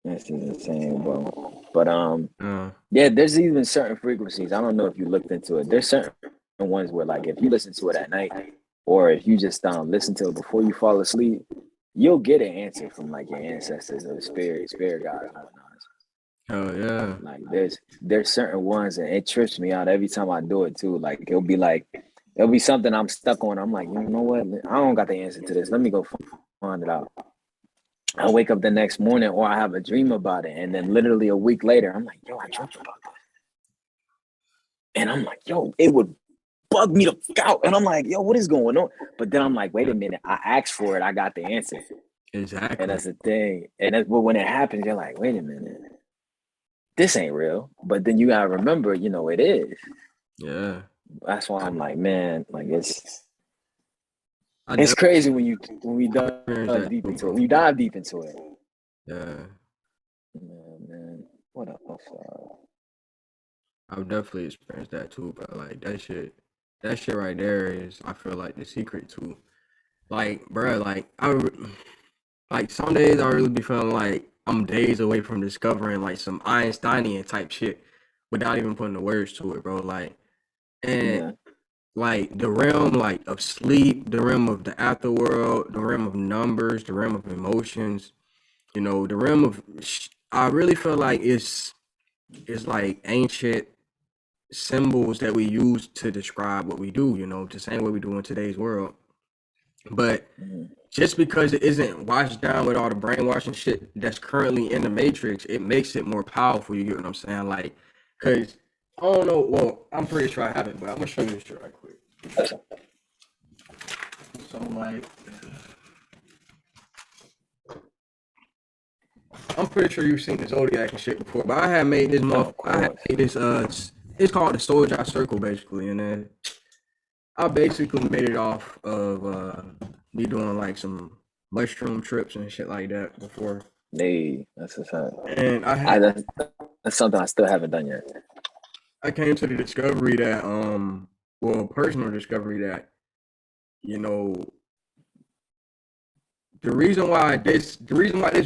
This is insane, bro. But Uh, yeah, there's even certain frequencies. I don't know if you looked into it. There's certain ones where like if you listen to it at night, or if you just listen to it before you fall asleep, you'll get an answer from like your ancestors or the spirit guides and whatnot. oh yeah. Like there's certain ones, and it trips me out every time I do it too. It'll be something I'm stuck on. I'm like, you know what? I don't got the answer to this. Let me go find it out. I wake up the next morning, or I have a dream about it, and then literally a week later, I'm like, yo, I dreamt about this, and I'm like, yo, it would bug me to fuck out, and I'm like, yo, what is going on? But then I'm like, wait a minute, I asked for it, I got the answer, and Exactly. that's the thing. But when it happens, you're like, wait a minute, this ain't real. But then you gotta remember, it is. Yeah. That's why I'm like, man, like I it's definitely crazy when we experienced dive that deep too, into it. bro. When you dive deep into it, Yeah. man. What else? I've definitely experienced that too, bro. Like that shit right there is, I feel like the secret to, like, bro, like some days I really be feeling like I'm days away from discovering like some Einsteinian type shit without even putting the words to it, bro. Like, and Yeah, like the realm like of sleep, the realm of the afterworld, the realm of numbers, the realm of emotions, the realm of I really feel like it's like ancient symbols that we use to describe what we do, the same way we do in today's world. But mhm. just because it isn't washed down with all the brainwashing shit that's currently in the Matrix, it makes it more powerful. You get what I'm saying? Like, cause I don't know. Well, I'm pretty sure I have it, but I'm gonna show you this shit right quick. So like, I'm pretty sure you've seen the Zodiac and shit before, but I had made this Of I had course. made this it's called the Soulja Circle basically, and then I basically made it off of me doing like some mushroom trips and shit like that before. Hey, that's what's up. And That's something I still haven't done yet. I came to the discovery that well, personal discovery that, you know, the reason why this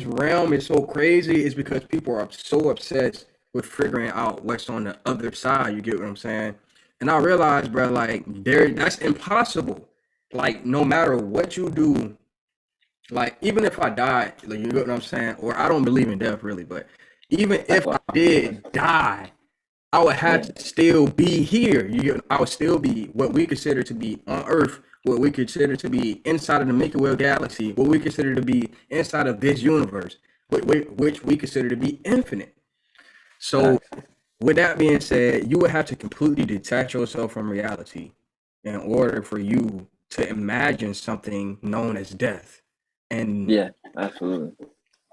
realm is so crazy is because people are so obsessed with figuring out what's on the other side. You get what I'm saying? And I realized, bro, like that's impossible. Like no matter what you do, like even if I died, like you get what I'm saying, or I don't believe in death really, but even if I Likewise. did die, I would have Yeah, to still be here. I would still be what we consider to be on Earth, what we consider to be inside of the Milky Way galaxy, what we consider to be inside of this universe, which we consider to be infinite. So, facts. with that being said, you would have to completely detach yourself from reality in order for you to imagine something known as death. And Yeah, absolutely.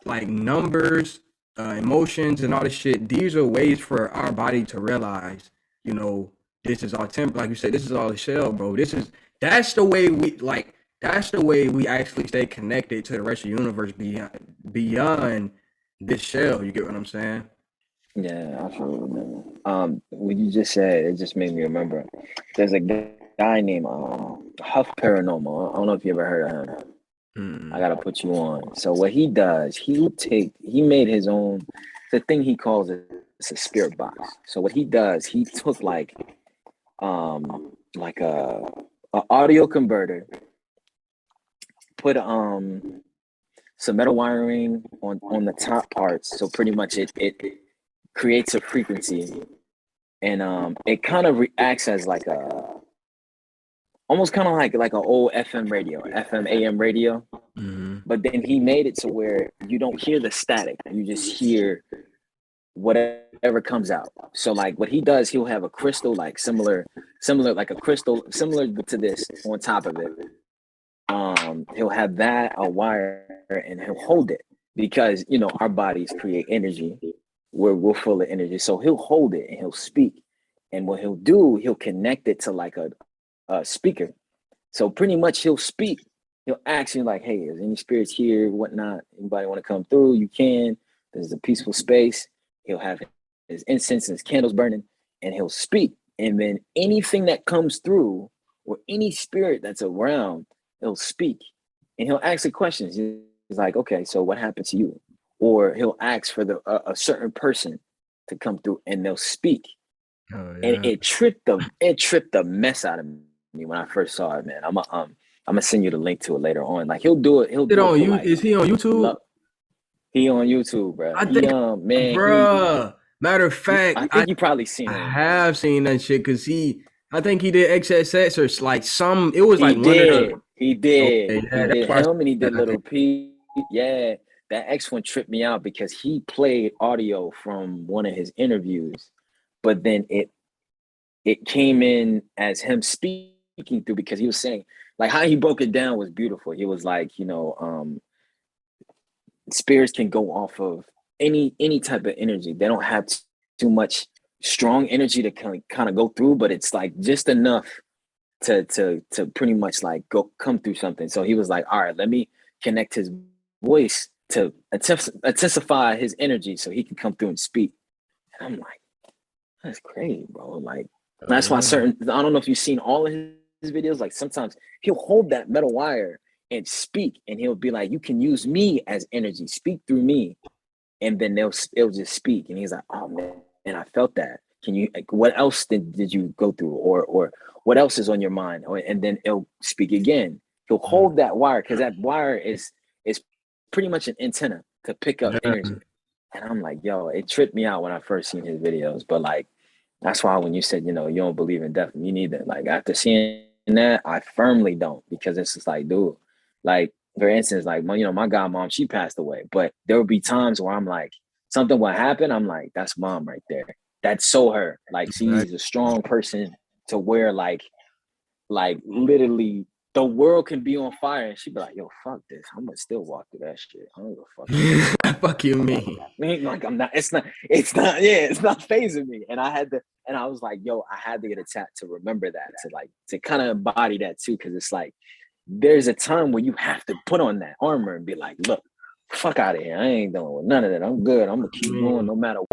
like numbers, emotions, and all this shit. These are ways for our body to realize, you know, this is all temp. Like you said, this is all a shell, bro. That's the way we like. That's the way we actually stay connected to the rest of the universe beyond this shell. You get what I'm saying? Yeah, absolutely, man. What you just said, it just made me remember. There's a guy named Huff Paranormal. I don't know if you ever heard of him. I Mm, gotta put you on. So what he does, he made his own. The thing he calls it, it's a spirit box. So what he does, he took like a audio converter, put some metal wiring on the top parts. So pretty much it creates a frequency, and it kind of reacts as like a almost kind of like an old FM radio, FM AM radio. mm, But then he made it to where you don't hear the static, you just hear whatever comes out. So like what he does, he'll have a crystal like similar like a crystal similar to this on top of it. He'll have that a wire, and he'll hold it because our bodies create energy. We're full of energy, so he'll hold it and he'll speak. And what he'll do, he'll connect it to like a speaker. So pretty much he'll speak. He'll ask you like, "Hey, is any spirits here? Whatnot? Anybody want to come through? You can. There's a peaceful space." He'll have his incense and his candles burning, and he'll speak. And then anything that comes through, or any spirit that's around, he'll speak, and he'll ask the questions. He's like, "Okay, so what happened to you?" Or he'll ask for a certain person, to come through and they'll speak. Oh, And yeah. it tripped the mess out of me when I first saw it, man. I'm gonna send you the link to it later on. Like he'll do it for like, Is he on YouTube? he on YouTube, bro. I think, bruh. Matter of fact, I think you probably seen I him. have seen that shit because I think he did XXX or like some. It was like He one of did. the. He did. Okay, yeah, He that's did why I him and he did said that. Little P. Yeah, that X one tripped me out because he played audio from one of his interviews, but then it came in as him speaking through because he was saying like how he broke it down was beautiful. He was like, spirits can go off of any type of energy. They don't have too much strong energy to kind of go through, but it's like just enough to pretty much like come through something. So he was like, all right, let me connect his voice to intensify his energy so he can come through and speak. And I'm like, that's crazy, bro. Like that's why I don't know if you've seen all of his videos. Like sometimes he'll hold that metal wire and speak, and he'll be like, you can use me as energy, speak through me. And then it'll just speak. And he's like, oh man, and I felt that. Can you, like, what else did you go through? Or what else is on your mind? And then it'll speak again. He'll hold that wire because that wire is pretty much an antenna to pick up energy. And I'm like, yo, it tripped me out when I first seen his videos. But like, that's why when you said, you don't believe in death, me neither. Like after seeing that, I firmly don't, because it's just like, dude, like for instance, like my godmom, she passed away, but there would be times where I'm like, something will happen. I'm like, that's mom right there. That's so her. Like she's a strong person to where like literally the world can be on fire and she'd be like, yo, fuck this. I'm gonna still walk through that shit. I don't give a fuck. Fuck you, me. Like I'm not, it's not phasing me. And I was like, yo, I had to get a tat to remember that, to kind of embody that too. Cause it's like, there's a time where you have to put on that armor and be like, look, fuck out of here. I ain't dealing with none of that. I'm good. I'm gonna keep going no matter what.